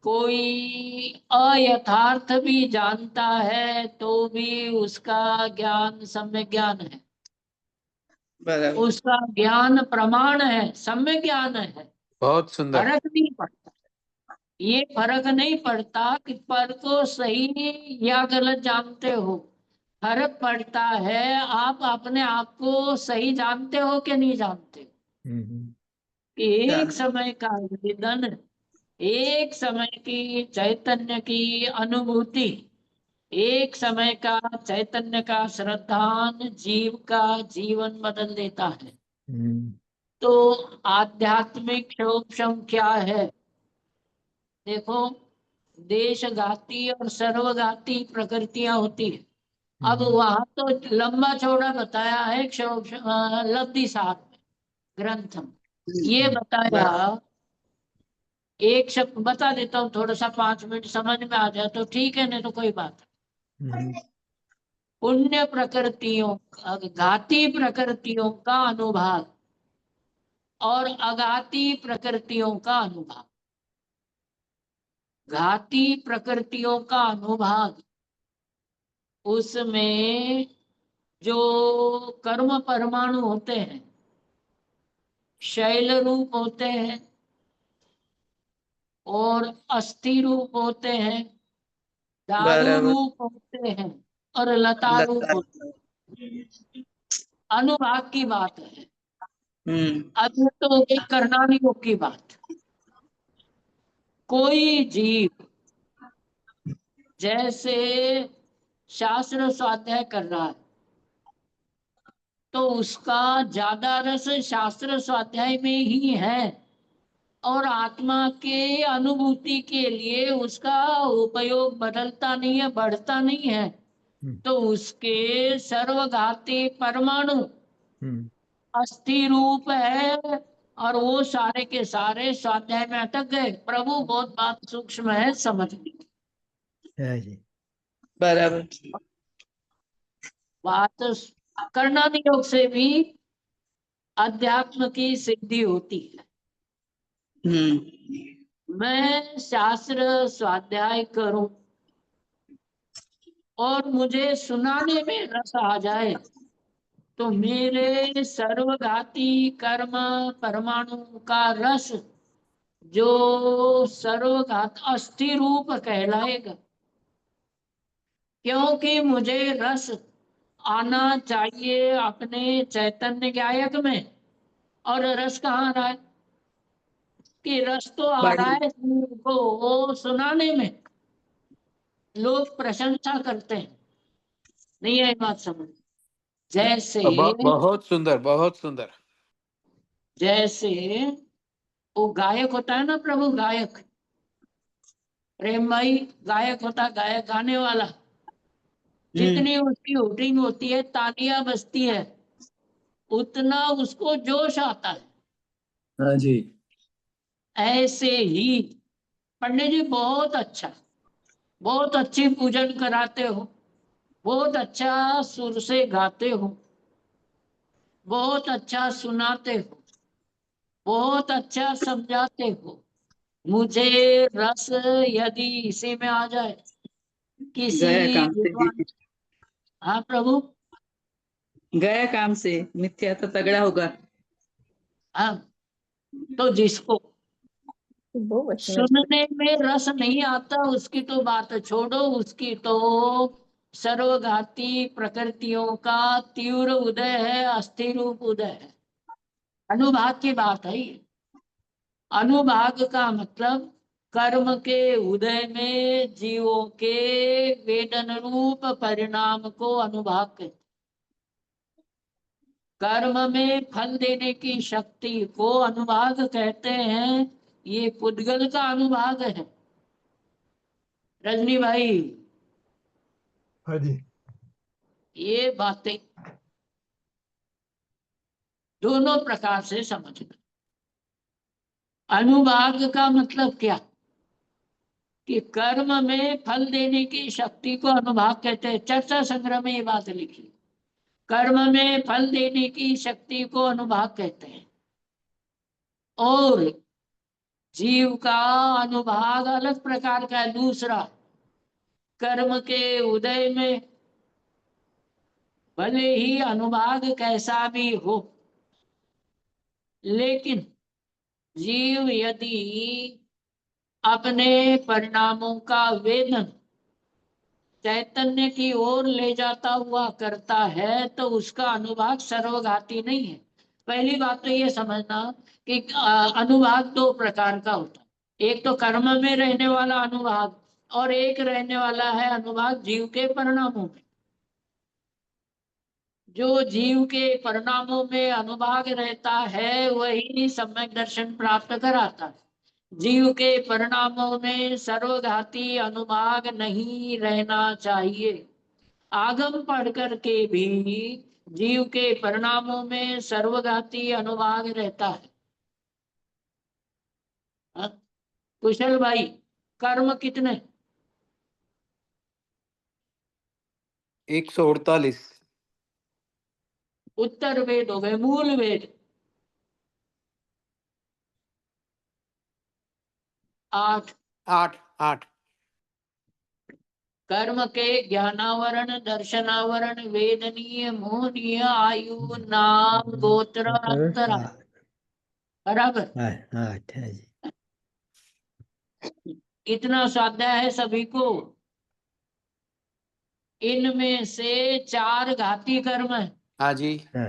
कोई अयथार्थ भी जानता है तो भी उसका ज्ञान सम्यक ज्ञान है, बराबर। उसका ज्ञान प्रमाण है, सम्यक ज्ञान है। बहुत सुंदर। फर्क नहीं पड़ता, ये फर्क नहीं पड़ता कि पर को सही या गलत जानते हो। फर्क पड़ता है आप अपने आप को सही जानते हो कि नहीं जानते हो। एक समय का वेदन, एक समय की चैतन्य की अनुभूति, एक समय का चैतन्य का श्रद्धान जीव का जीवन बदल देता है। तो आध्यात्मिक क्षोभम क्या है? देखो, देशघाती और सर्वघाती प्रकृतियां होती है। अब वहां तो लंबा चौड़ा बताया है लब्धि सार में, ग्रंथ में ये बताया। एक शब्द बता देता हूँ, थोड़ा सा 5 मिनट समझ में आ जाए तो ठीक है, नहीं तो कोई बात नहीं। पुण्य प्रकृतियों, घाती प्रकृतियों का अनुभाग और अघाती प्रकृतियों का अनुभाग। घाती प्रकृतियों का अनुभाग, उसमें जो कर्म परमाणु होते हैं, शैल रूप होते हैं और अस्थि रूप होते हैं, दारू बराबर। रूप होते हैं और लता रूप होते हैं। अनुभाग की बात है। अब तो हो गई करणानी योग की बात। कोई जीव जैसे शास्त्र स्वाध्याय कर रहा है तो उसका ज्यादा रस शास्त्र स्वाध्याय में ही है और आत्मा के अनुभूति के लिए उसका उपयोग बदलता नहीं है, बढ़ता नहीं है। तो उसके सर्वघाती परमाणु अस्थि रूप है और वो सारे के सारे स्वाध्याय में अटक गए। प्रभु बहुत बात सूक्ष्म है, समझने बराबर। बात। करणानी योग से भी अध्यात्म की सिद्धि होती है। मैं शास्त्र स्वाध्याय करूं और मुझे सुनाने में रस आ जाए तो मेरे सर्वघाती कर्म परमाणु का रस जो सर्वघात अस्थि रूप कहलाएगा, क्योंकि मुझे रस आना चाहिए अपने चैतन्य गायक में। और रस कहाँ आ रहा है? कि रस तो आ रहा है को सुनाने में। लोग प्रशंसा करते हैं, नहीं है बात समझ? जैसे बहुत सुंदर, बहुत सुंदर। जैसे वो गायक होता है ना, प्रभु गायक, प्रेम भाई गायक होता, गायक गाने वाला। जितनी उसकी हुटिंग होती है, तालियां बजती है, उतना उसको जोश आता है। हाँ जी। ऐसे ही पंडित जी बहुत अच्छी पूजन कराते हो, बहुत अच्छा सुर से गाते हो, बहुत अच्छा सुनाते हो, बहुत अच्छा समझाते हो। मुझे रस यदि इसी में आ जाए, किसी गया काम से विद्वान, जी, हाँ प्रभु, गया काम से, मिथ्या तो तगड़ा होगा। हाँ, तो जिसको बहुत अच्छा। सुनने में रस नहीं आता उसकी तो बात छोड़ो, उसकी तो सर्वघाती प्रकृतियों का तीव्र उदय है, अस्थिर रूप उदय है। अनुभाग की बात है ये। अनुभाग का मतलब कर्म के उदय में जीवों के वेदन रूप परिणाम को अनुभाग कहते हैं। कर्म में फल देने की शक्ति को अनुभाग कहते हैं। ये पुद्गल का अनुभाग है। रजनी भाई, हाँ जी, ये बातें दोनों प्रकार से समझना। अनुभाग का मतलब क्या कि कर्म में फल देने की शक्ति को अनुभाग कहते हैं। चर्चा संग्रह में ये बात लिखी, कर्म में फल देने की शक्ति को अनुभाग कहते हैं। और जीव का अनुभाग अलग प्रकार का है, दूसरा। कर्म के उदय में भले ही अनुभाग कैसा भी हो, लेकिन जीव यदि अपने परिणामों का वेदन चैतन्य की ओर ले जाता हुआ करता है तो उसका अनुभाग सर्वघाती नहीं है। पहली बात तो ये समझना कि अनुभाग दो प्रकार का होता है। एक तो कर्म में रहने वाला अनुभाग, और एक रहने वाला है अनुभाग जीव के परिणामों में। जो जीव के परिणामों में अनुभाग रहता है वही सम्यक दर्शन प्राप्त कराता है। जीव के परिणामों में सर्वघाती अनुभाग नहीं रहना चाहिए। आगम पढ़ करके भी जीव के परिणामों में सर्वघाती अनुभाग रहता है। हाँ? कुशल भाई, कर्म कितने? 148। उत्तर वेद हो गए, मूल वेद 8। 8 8। कर्म के ज्ञानावरण, दर्शनावरण, वेदनीय, मोहनीय, आयु, नाम, गोत्र, अंतरा, बराबर। हाँ अच्छा जी। इतना स्वाध्याय है सभी को। इनमें से 4 घाती कर्म है, हाँ जी। हाँ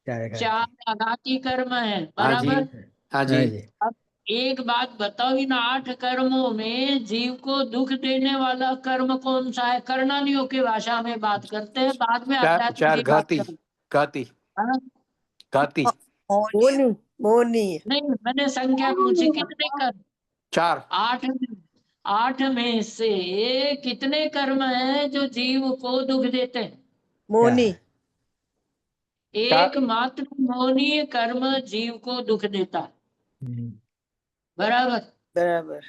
चार 4 अघाती कर्म है, हाँ जी। बराबर। हाँ जी। हाँ जी। अब एक बात बताओ, इन 8 कर्मों में जीव को दुख देने वाला कर्म कौन सा है? कर्णानियों की भाषा में बात करते हैं, बाद में चार अध्यात्म चार की बात घाती। करें। घाती। हाँ? घाती। मोनी मोनी नहीं, मैंने संख्या पूछी कितने कर्म? 4। 8 में से कितने कर्म हैं जो जीव को दुख देते हैं? मोनी एकमात्र मौनीय कर्म जीव को दुख देता है, हम्म, बराबर। बराबर।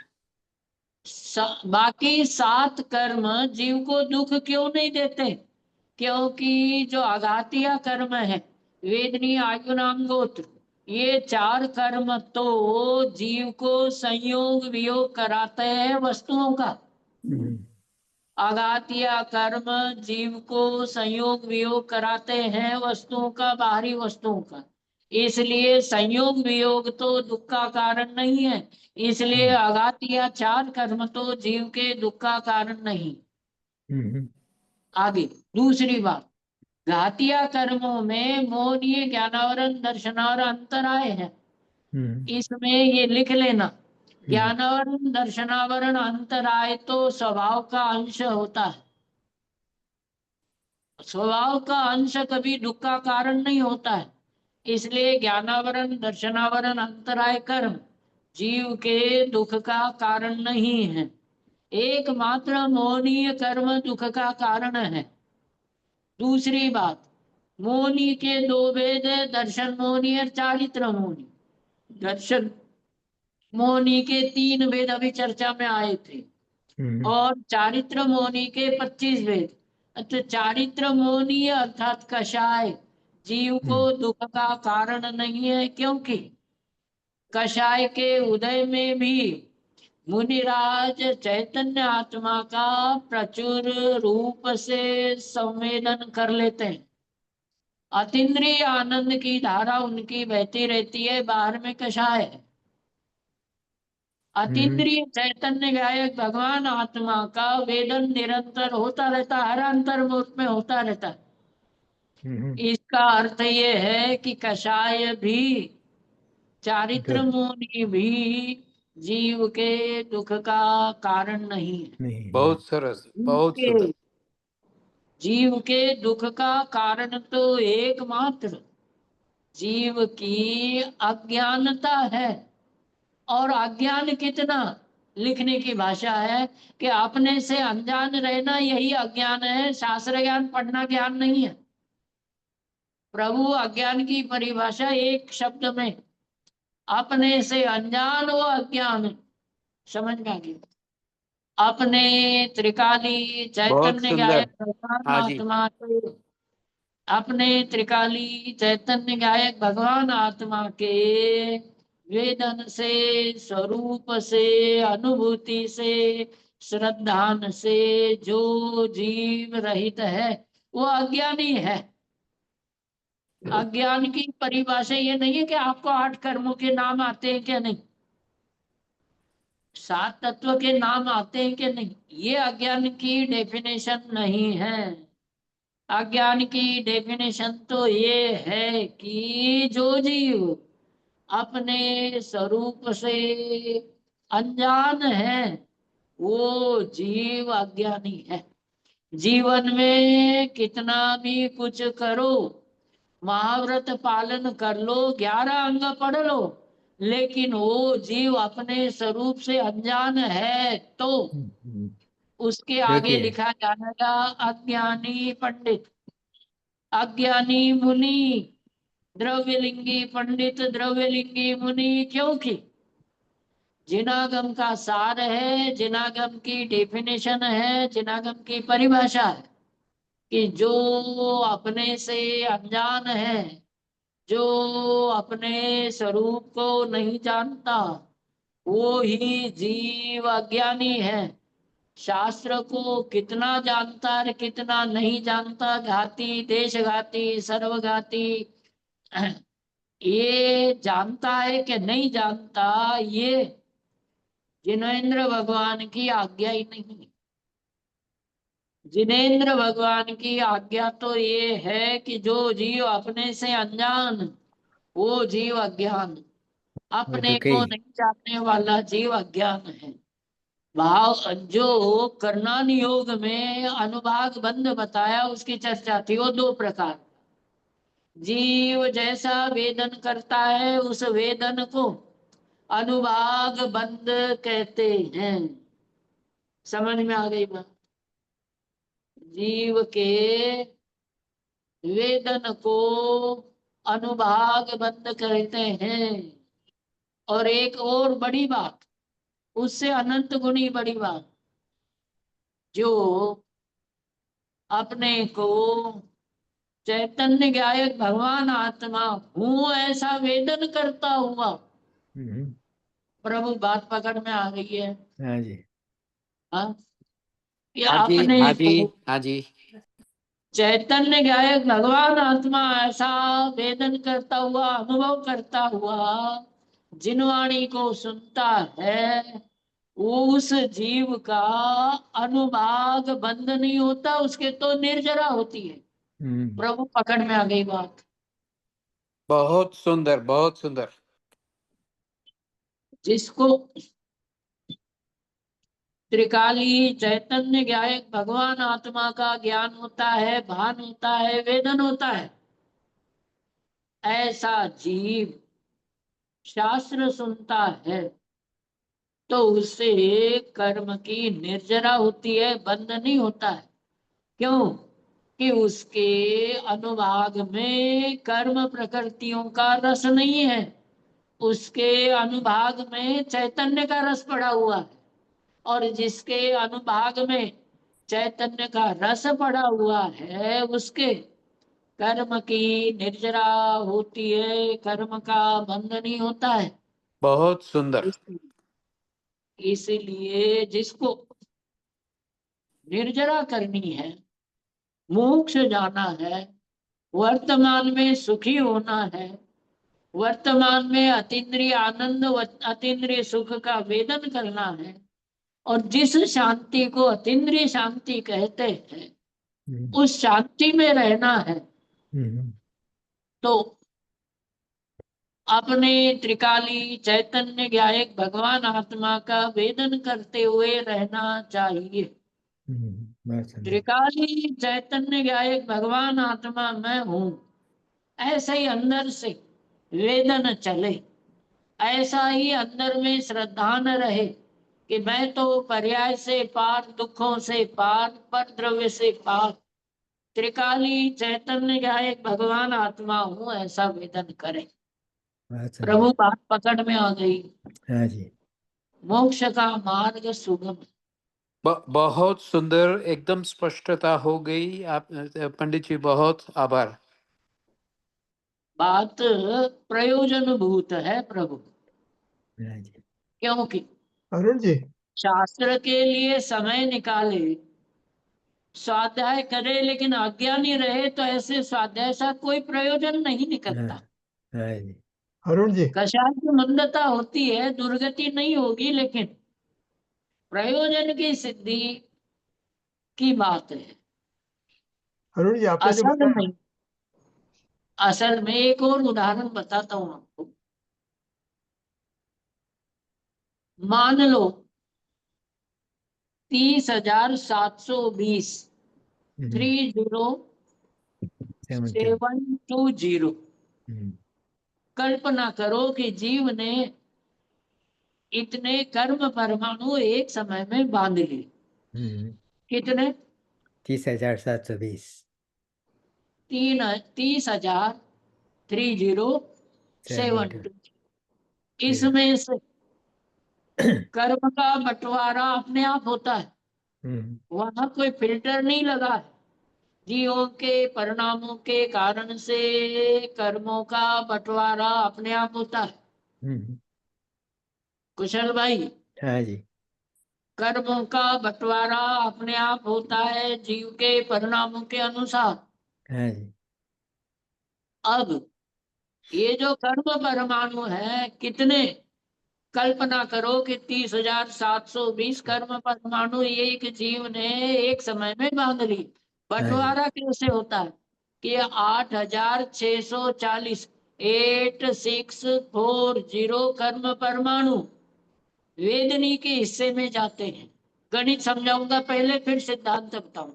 बाकी 7 कर्म जीव को दुख क्यों नहीं देते? क्योंकि जो आघातीय कर्म है, वेदनीय, आयु, नाम, गोत्र, ये 4 कर्म तो जीव को संयोग वियोग कराते हैं वस्तुओं का। हम्म, आघातीय कर्म जीव को संयोग वियोग कराते हैं वस्तुओं का, बाहरी वस्तुओं का। इसलिए संयोग वियोग तो दुख का कारण नहीं है, इसलिए आघातीय 4 कर्म तो जीव के दुख का कारण नहीं। हम्म, आगे दूसरी बात, घातीय कर्मों में मोहनीय, ज्ञानावरण, दर्शनावरण, अंतराय है। इसमें ये लिख लेना, ज्ञानावरण, दर्शनावरण, अंतराय तो स्वभाव का अंश होता है। स्वभाव का अंश कभी दुख का कारण नहीं होता है। इसलिए ज्ञानावरण, दर्शनावरण, अंतराय कर्म जीव के दुख का कारण नहीं है। एकमात्र मोहनीय कर्म दुख का कारण है। दूसरी बात, मोहनी के 2 भेद है, दर्शन मोहनी और चारित्र मोहनी। दर्शन मौनी के 3 वेद अभी चर्चा में आए थे और चारित्र मौनी के 25 वेद। तो चारित्र मौनी अर्थात कषाय जीव को दुख का कारण नहीं है, क्योंकि कषाय के उदय में भी मुनिराज चैतन्य आत्मा का प्रचुर रूप से संवेदन कर लेते हैं। अतीन्द्रिय आनंद की धारा उनकी बहती रहती है, बाहर में कषाय है। अतीन्द्रिय चैतन्य गायक भगवान आत्मा का वेदन निरंतर होता रहता, हर अंतर्मुख में होता रहता है। इसका अर्थ ये है कि कषाय भी चारित्र मुनि भी जीव के दुख का कारण नहीं है। बहुत सरस, बहुत जीव सुंदर। के जीव के दुख का कारण तो एकमात्र जीव की अज्ञानता है। और अज्ञान कितना, लिखने की भाषा है कि अपने से अनजान रहना यही अज्ञान है, शास्त्र ज्ञान पढ़ना ज्ञान नहीं है। प्रभु अज्ञान की परिभाषा एक शब्द में, अपने से अनजान वो अज्ञान है। समझ में आ गया। अपने त्रिकाली बहुत चैतन्य सुंदर। गायक भगवान हाँ जी। आत्मा के, अपने त्रिकाली चैतन्य गायक भगवान आत्मा के वेदन से, स्वरूप से, अनुभूति से, श्रद्धान से जो जीव रहित है वो अज्ञानी है। अज्ञान की परिभाषा ये नहीं है कि आपको 8 कर्मों के नाम आते हैं क्या नहीं, 7 तत्व के नाम आते हैं कि नहीं, ये अज्ञान की डेफिनेशन नहीं है। अज्ञान की डेफिनेशन तो ये है कि जो जीव अपने स्वरूप से अनजान है वो जीव अज्ञानी है। जीवन में कितना भी कुछ करो, महाव्रत पालन कर लो, 11 अंग पढ़ लो, लेकिन वो जीव अपने स्वरूप से अनजान है तो उसके आगे देखिए लिखा जाएगा अज्ञानी पंडित, अज्ञानी मुनि, द्रव्यलिंगी पंडित, द्रव्यलिंगी मुनि। क्योंकि जिनागम का सार है, जिनागम की डेफिनेशन है, जिनागम की परिभाषा है कि जो अपने से अनजान है, जो अपने स्वरूप को नहीं जानता, वो ही जीव अज्ञानी है। शास्त्र को कितना जानता है कितना नहीं जानता, घाती देशघाती सर्वघाती, ये जानता है कि नहीं जानता, ये जिनेन्द्र भगवान की आज्ञा ही नहीं। जिनेन्द्र भगवान की आज्ञा तो ये है कि जो जीव अपने से अनजान वो जीव अज्ञान, अपने तो को नहीं जानने वाला जीव अज्ञान है। भाव जो करणान योग में अनुभाग बंध बताया उसकी चर्चा थी, वो 2 प्रकार। जीव जैसा वेदन करता है उस वेदन को अनुभाग बंध कहते हैं। समझ में आ गई बात? जीव के वेदन को अनुभाग बंध कहते हैं। और एक और बड़ी बात, उससे अनंत गुनी बड़ी बात, जो अपने को चैतन्य गायक भगवान आत्मा हूं ऐसा वेदन करता हुआ, प्रभु बात पकड़ में आ गई है। हाँ जी, हाँ, कि हाँ जी, अपने हाँ जी, को हाँ जी। चैतन्य गायक भगवान आत्मा ऐसा वेदन करता हुआ, अनुभव करता हुआ जिनवाणी को सुनता है, वो उस जीव का अनुभाग बंद नहीं होता, उसके तो निर्जरा होती है। प्रभु पकड़ में आ गई बात। बहुत सुंदर, बहुत सुंदर। जिसको त्रिकाली चैतन्य गायक भगवान आत्मा का ज्ञान होता है, भान होता है, वेदन होता है, ऐसा जीव शास्त्र सुनता है तो उससे कर्म की निर्जरा होती है, बंद नहीं होता है। क्यों? कि उसके अनुभाग में कर्म प्रकृतियों का रस नहीं है। उसके अनुभाग में चैतन्य का रस पड़ा हुआ है, और जिसके अनुभाग में चैतन्य का रस पड़ा हुआ है उसके कर्म की निर्जरा होती है, कर्म का बंध नहीं होता है। बहुत सुंदर। इसलिए जिसको निर्जरा करनी है, मोक्ष जाना है, वर्तमान में सुखी होना है, वर्तमान में अतीन्द्रिय आनंद व अतीन्द्रिय सुख का वेदन करना है, और जिस शांति को अतीन्द्रिय शांति कहते हैं उस शांति में रहना है, तो अपने त्रिकाली चैतन्य ज्ञायक भगवान आत्मा का वेदन करते हुए रहना चाहिए। त्रिकाली चैतन्य ज्ञायक भगवान आत्मा मैं हूँ, ऐसे ही अंदर से वेदन चले, ऐसा ही अंदर में श्रद्धा न रहे कि मैं तो पर्याय से पार, दुखों से पार, पर द्रव्य से पार, त्रिकाली चैतन्य ज्ञायक भगवान आत्मा हूँ, ऐसा वेदन करे। प्रभु बात पकड़ में आ गई। हाँ जी। मोक्ष का मार्ग सुगम। बहुत सुंदर, एकदम स्पष्टता हो गई। आप पंडित जी बहुत आभार। बात प्रयोजन भूत है प्रभु, हाँ जी। क्योंकि अरुण जी, शास्त्र के लिए समय निकाले, स्वाध्याय करे, लेकिन अज्ञानी रहे तो ऐसे स्वाध्याय से कोई प्रयोजन नहीं निकलता। हाँ जी। अरुण जी, कषाय की मंदता होती है, दुर्गति नहीं होगी, लेकिन प्रयोजन की सिद्धि की बात है, अरुण जी, आपने जो असल बताया, नहीं। असल में एक और उदाहरण बताता हूं आपको। मान लो 30,720 30,720 कल्पना करो कि जीव ने इतने कर्म परमाणु एक समय में बांध लिए। कितने? 30,720। 30,720। इसमें से कर्म का बंटवारा अपने आप होता है, वहां कोई फिल्टर नहीं लगा है। जीवों के परिणामों के कारण से कर्मों का बंटवारा अपने आप होता है। कुशल भाई, हाँ जी। कर्मों का बंटवारा अपने आप होता है जीव के परिणामों के अनुसार। हाँ जी। अब ये जो कर्म परमाणु है, कितने? कल्पना करो कि 30,720 कर्म परमाणु एक जीव ने एक समय में बांध ली। बंटवारा कैसे होता है कि 8,640 8640 कर्म परमाणु वेदनी के हिस्से में जाते हैं। गणित समझाऊंगा पहले, फिर सिद्धांत बताऊंगा।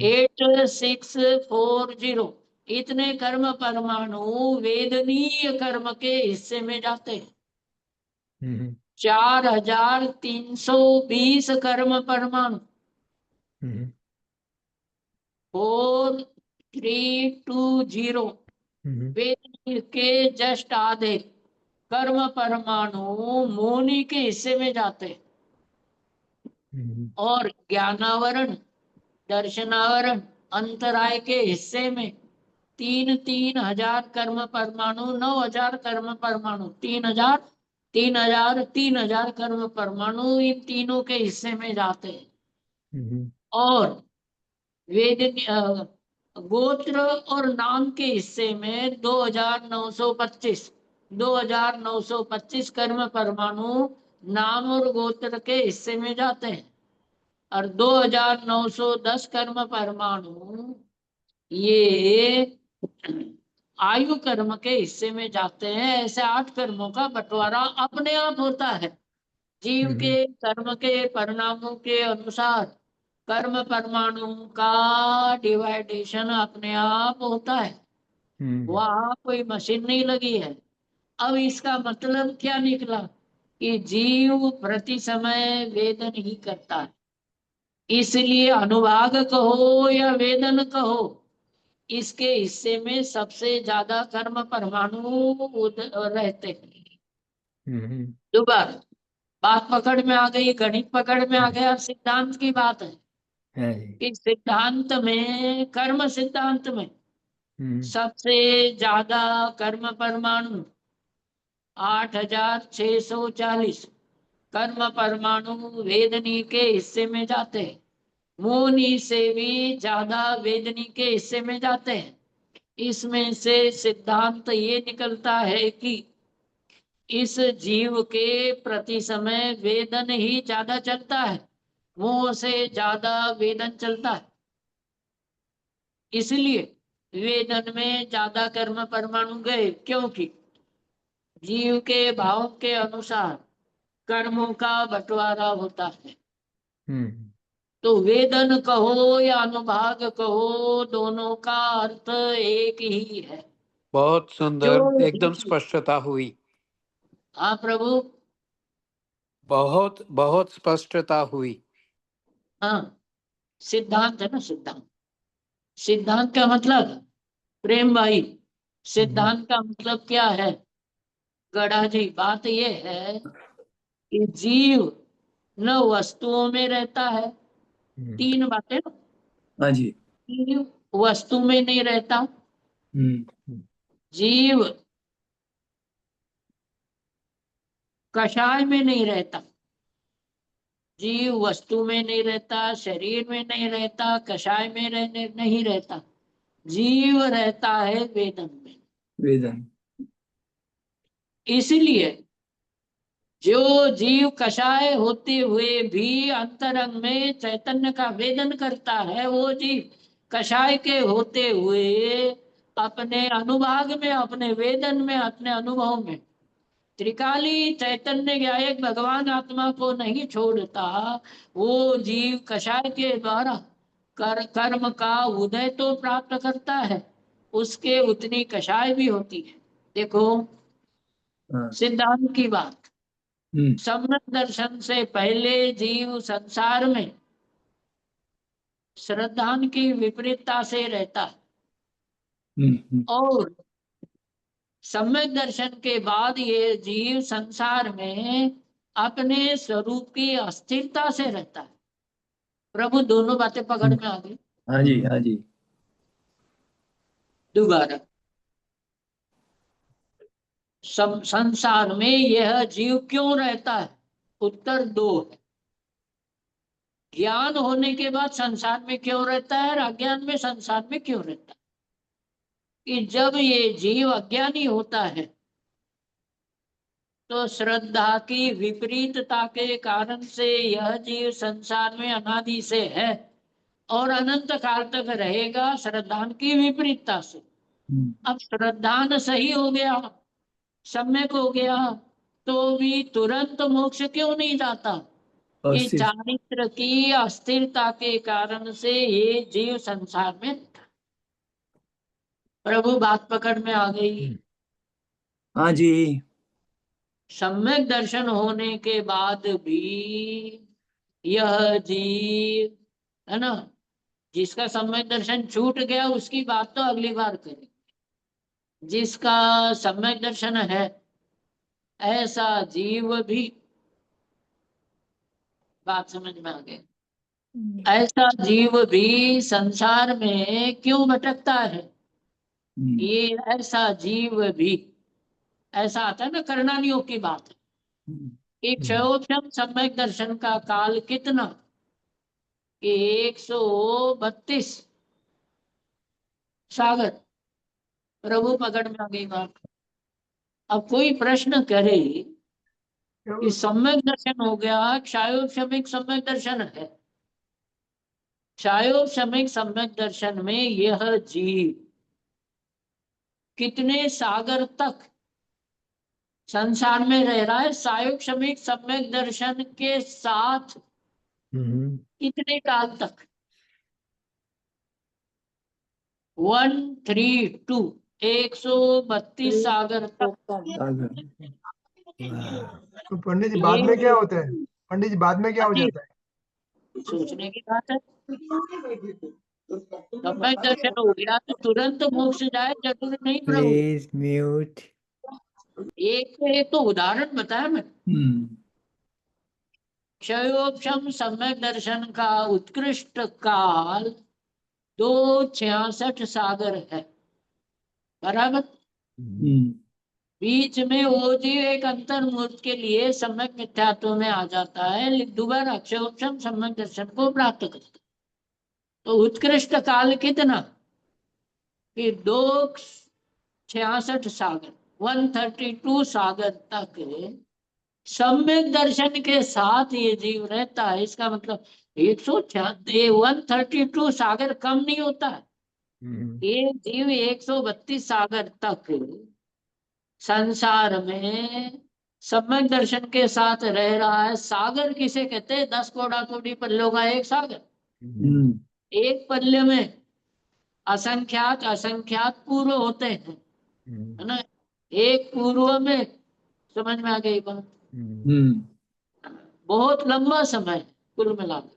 8640 इतने कर्म परमाणु वेदनीय कर्म के हिस्से में जाते हैं। 4,320 कर्म परमाणु 4320 वेदनीय के जस्ट आधे कर्म परमाणु मोनी के हिस्से में जाते हैं। और ज्ञानावरण, दर्शनावरण, अंतराय के हिस्से में 3,000 कर्म परमाणु, 9,000 कर्म परमाणु, 3,000 3,000 3,000 कर्म परमाणु इन तीनों के हिस्से में जाते हैं। और वेद गोत्र और नाम के हिस्से में 2,925 कर्म परमाणु नाम और गोत्र के हिस्से में जाते हैं। और 2,910 कर्म परमाणु ये आयु कर्म के हिस्से में जाते हैं। ऐसे 8 कर्मों का बंटवारा अपने आप होता है। जीव के कर्म के परिणामों के अनुसार कर्म परमाणु का डिवाइडेशन अपने आप होता है, वहां कोई मशीन नहीं लगी है। अब इसका मतलब क्या निकला कि जीव प्रति समय वेदन ही करता है। इसलिए अनुभाग कहो या वेदन कहो, इसके हिस्से में सबसे ज्यादा कर्म परमाणु रहते हैं। हम्म, दोबारा बात पकड़ में आ गई, गणित पकड़ में आ गया। सिद्धांत की बात है हाँ जी। कि सिद्धांत में, कर्म सिद्धांत में सबसे ज्यादा कर्म परमाणु 8640 कर्म परमाणु वेदनी के हिस्से में जाते हैं। मोनी से भी ज्यादा वेदनी के हिस्से में जाते हैं। इसमें से सिद्धांत ये निकलता है कि इस जीव के प्रति समय वेदन ही ज्यादा चलता है, मोह से ज्यादा वेदन चलता है। इसलिए वेदन में ज्यादा कर्म परमाणु गए, क्योंकि जीव के भाव के अनुसार कर्मों का बंटवारा होता है। तो वेदन कहो या अनुभाग कहो, दोनों का अर्थ एक ही है। बहुत सुंदर, जो एकदम स्पष्टता हुई। हाँ प्रभु, बहुत बहुत स्पष्टता हुई। हाँ सिद्धांत है ना, सिद्धांत। सिद्धांत का मतलब, प्रेम भाई, सिद्धांत का मतलब क्या है? गढ़ा जी, बात ये है कि जीव न वस्तुओं में रहता है। तीन बातें ना। हाँ जी। जीव वस्तु में नहीं रहता, जीव कषाय में नहीं रहता, जीव वस्तु में नहीं रहता, शरीर में नहीं रहता, कषाय में रहने नहीं रहता। जीव रहता है वेदन में। वेदन। इसलिए जो जीव कषाय होते हुए भी अंतरंग में चैतन्य का वेदन करता है, वो जीव कषाय के होते हुए अपने अनुभाग में, अपने वेदन में, अपने अनुभव में त्रिकाली चैतन्य या एक भगवान आत्मा को नहीं छोड़ता। वो जीव कषाय के द्वारा कर्म का उदय तो प्राप्त करता है, उसके उतनी कषाय भी होती है। देखो सिद्धांत की बात, सम्यक दर्शन से पहले जीव संसार में श्रद्धान की विपरीतता से रहता है, और सम्यक दर्शन के बाद ये जीव संसार में अपने स्वरूप की अस्थिरता से रहता है। प्रभु, दोनों बातें पकड़ में आ गई। हाँ जी, हाँ जी। दोबारा, संसार में यह जीव क्यों रहता है? उत्तर दो है। ज्ञान होने के बाद संसार में क्यों रहता है और अज्ञान में संसार में क्यों रहता है? कि जब ये जीव अज्ञानी होता है तो श्रद्धा की विपरीतता के कारण से यह जीव संसार में अनादि से है और अनंत काल तक रहेगा, श्रद्धान की विपरीतता से। अब श्रद्धान सही हो गया, सम्यक हो गया, तो भी तुरंत मोक्ष क्यों नहीं जाता? ये चारित्र की अस्थिरता के कारण से ये जीव संसार में। प्रभु, बात पकड़ में आ गई। हाँ जी। सम्यक दर्शन होने के बाद भी यह जीव, है ना, जिसका सम्यक दर्शन छूट गया उसकी बात तो अगली बार करें। जिसका सम्यक दर्शन है ऐसा जीव भी, बात समझ में आ गई, ऐसा जीव भी संसार में क्यों भटकता है? ये ऐसा जीव भी, ऐसा आता है ना, करणानियों की बात है। एक क्षयोक्षम सम्यक दर्शन का काल कितना? 132 सागर। प्रभु, पकड़ में आ गई बात। अब कोई प्रश्न करे कि सम्यक दर्शन हो गया, क्षयोक्षमिक सम्यक दर्शन है, क्षयोक्षमिक सम्यक दर्शन में यह जीव कितने सागर तक संसार में रह रहा है? सायोक्षमिक सम्यक दर्शन के साथ कितने काल तक? 132 132 सागर तक। तो पंडित जी बाद में क्या होता है? पंडित जी बाद में क्या हो जाता है? सोचने की बात है। सम्यक दर्शन हो गया तो तुरंत मोक्ष जाए जरूरी नहीं प्रभु। Please mute. एक तो उदाहरण बताया मैं। हम्म, क्षयोपम सम्यक दर्शन का उत्कृष्ट काल 266 सागर है, बराबर। हम्म, बीच में वो जीव एक अंतर्मुख के लिए सम्यक मिथ्यात्व में आ जाता है, दोबारा अक्षयोपम सम्यक दर्शन को प्राप्त करता है। तो उत्कृष्ट काल कितना कि 266 सागर, 132 सागर तक सम्यक दर्शन के साथ ये जीव रहता है। इसका मतलब 132 सागर कम नहीं होता है। ये जीव 132 सागर तक संसार में सम्यक दर्शन के साथ रह रहा है। सागर किसे कहते हैं? 10 कोड़ा कोड़ी पल्लों का एक सागर। हम्म, एक पल्ले में असंख्यात असंख्यात पूर्व होते हैं, है ना। एक पूर्व में, समझ में आ गई बात? हम्म, बहुत लंबा समय कुल मिलाकर।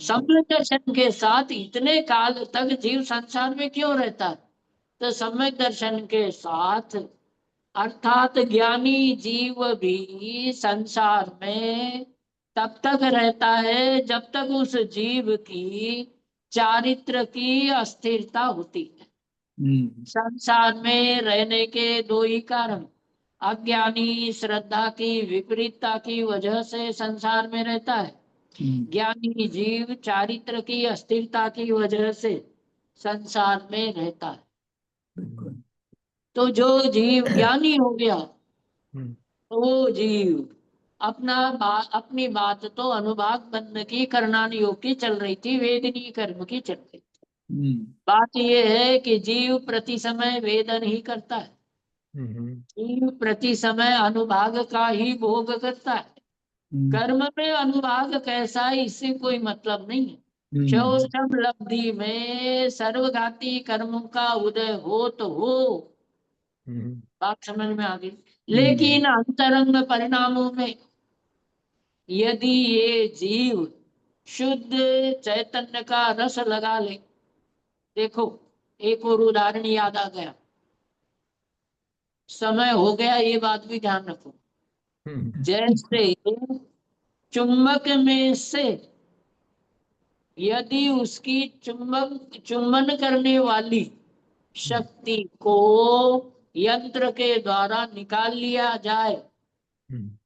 सम्यक दर्शन के साथ इतने काल तक जीव संसार में क्यों रहता है? तो सम्यक दर्शन के साथ अर्थात ज्ञानी जीव भी संसार में तब तक रहता है जब तक उस जीव की चारित्र की अस्थिरता होती है। संसार में रहने के दो ही कारण, अज्ञानी श्रद्धा की विपरीतता की वजह से संसार में रहता है, ज्ञानी जीव चारित्र की अस्थिरता की वजह से संसार में रहता है। बिल्कुल। तो जो जीव ज्ञानी हो गया, तो वो जीव अपनी बात तो अनुभाग बंध की करणान योग की चल रही थी, वेदनी कर्म की चल रही थी। बात ये है कि जीव प्रति समय वेदन ही करता है, जीव प्रति समय अनुभाग का ही भोग करता है। कर्म में अनुभाग कैसा है इससे कोई मतलब नहीं है। क्षौषम लब्धि में सर्वघाती कर्मों का उदय हो तो हो, बात समझ में आ गई। लेकिन अंतरंग परिणामों में यदि ये जीव शुद्ध चैतन्य का रस लगा ले, देखो एक और उदाहरण याद आ गया, समय हो गया ये बात भी ध्यान रखो। जैसे चुंबक में से यदि उसकी चुंबन करने वाली शक्ति को यंत्र के द्वारा निकाल लिया जाए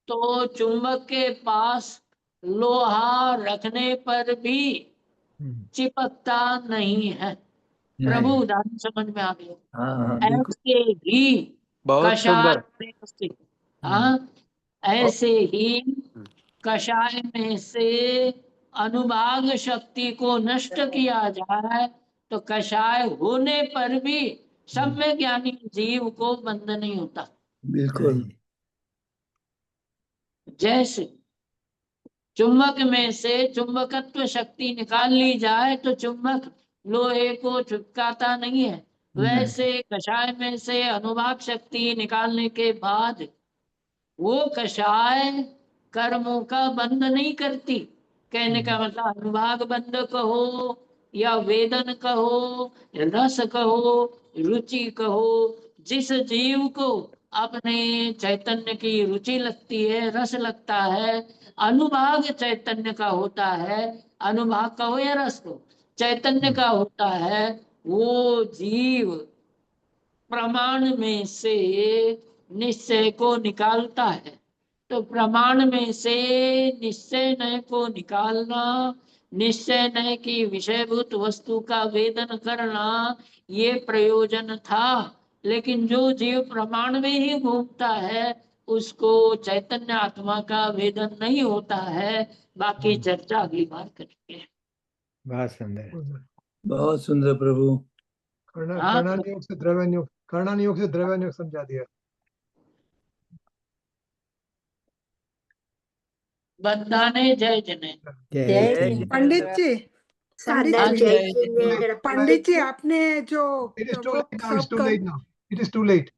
तो चुंबक के पास लोहा रखने पर भी चिपकता नहीं है। प्रभु उदाहरण समझ में आ गया? हाँ, बिल्कुल। ऐसे ही बहुत कषाय सुंदर। में से, हाँ, ऐसे ही कषाय में से अनुभाग शक्ति को नष्ट किया जाए तो कषाय होने पर भी सम्य ज्ञानी जीव को बंध नहीं होता। बिल्कुल। जैसे चुंबक में से चुंबकत्व शक्ति निकाल ली जाए तो चुंबक लोहे को चिपकाता नहीं है, वैसे कषाय में से अनुभाग शक्ति निकालने के बाद वो कषाय कर्मों का बंध नहीं करती। कहने का मतलब अनुभाग बंध कहो या वेदन कहो, रस कहो, रुचि कहो, जिस जीव को अपने चैतन्य की रुचि लगती है, रस लगता है, अनुभाग चैतन्य का होता है, अनुभाग कहो या रस कहो, चैतन्य का होता है, वो जीव प्रमाण में से निश्चय को निकालता है। तो प्रमाण में से निश्चय नय को निकालना, निश्चय नय की विषयभूत वस्तु का वेदन करना, ये प्रयोजन था। लेकिन जो जीव प्रमाण में ही घूमता है उसको चैतन्य आत्मा का वेदन नहीं होता है। बाकी चर्चा अगली बार करेंगे। बहुत सुंदर। बहुत सुंदर प्रभु। हाँ, कर्णानुयोग से द्रव्यानुयोग, कर्णानुयोग से द्रव्यानुयोग समझा दिया। बंधाने जय जने। जय जय श्री पंडित जी, हाँ, पंडित जी, पंडित जी, आपने जो It is too वो late now. It's सब too कर late now. It is too late.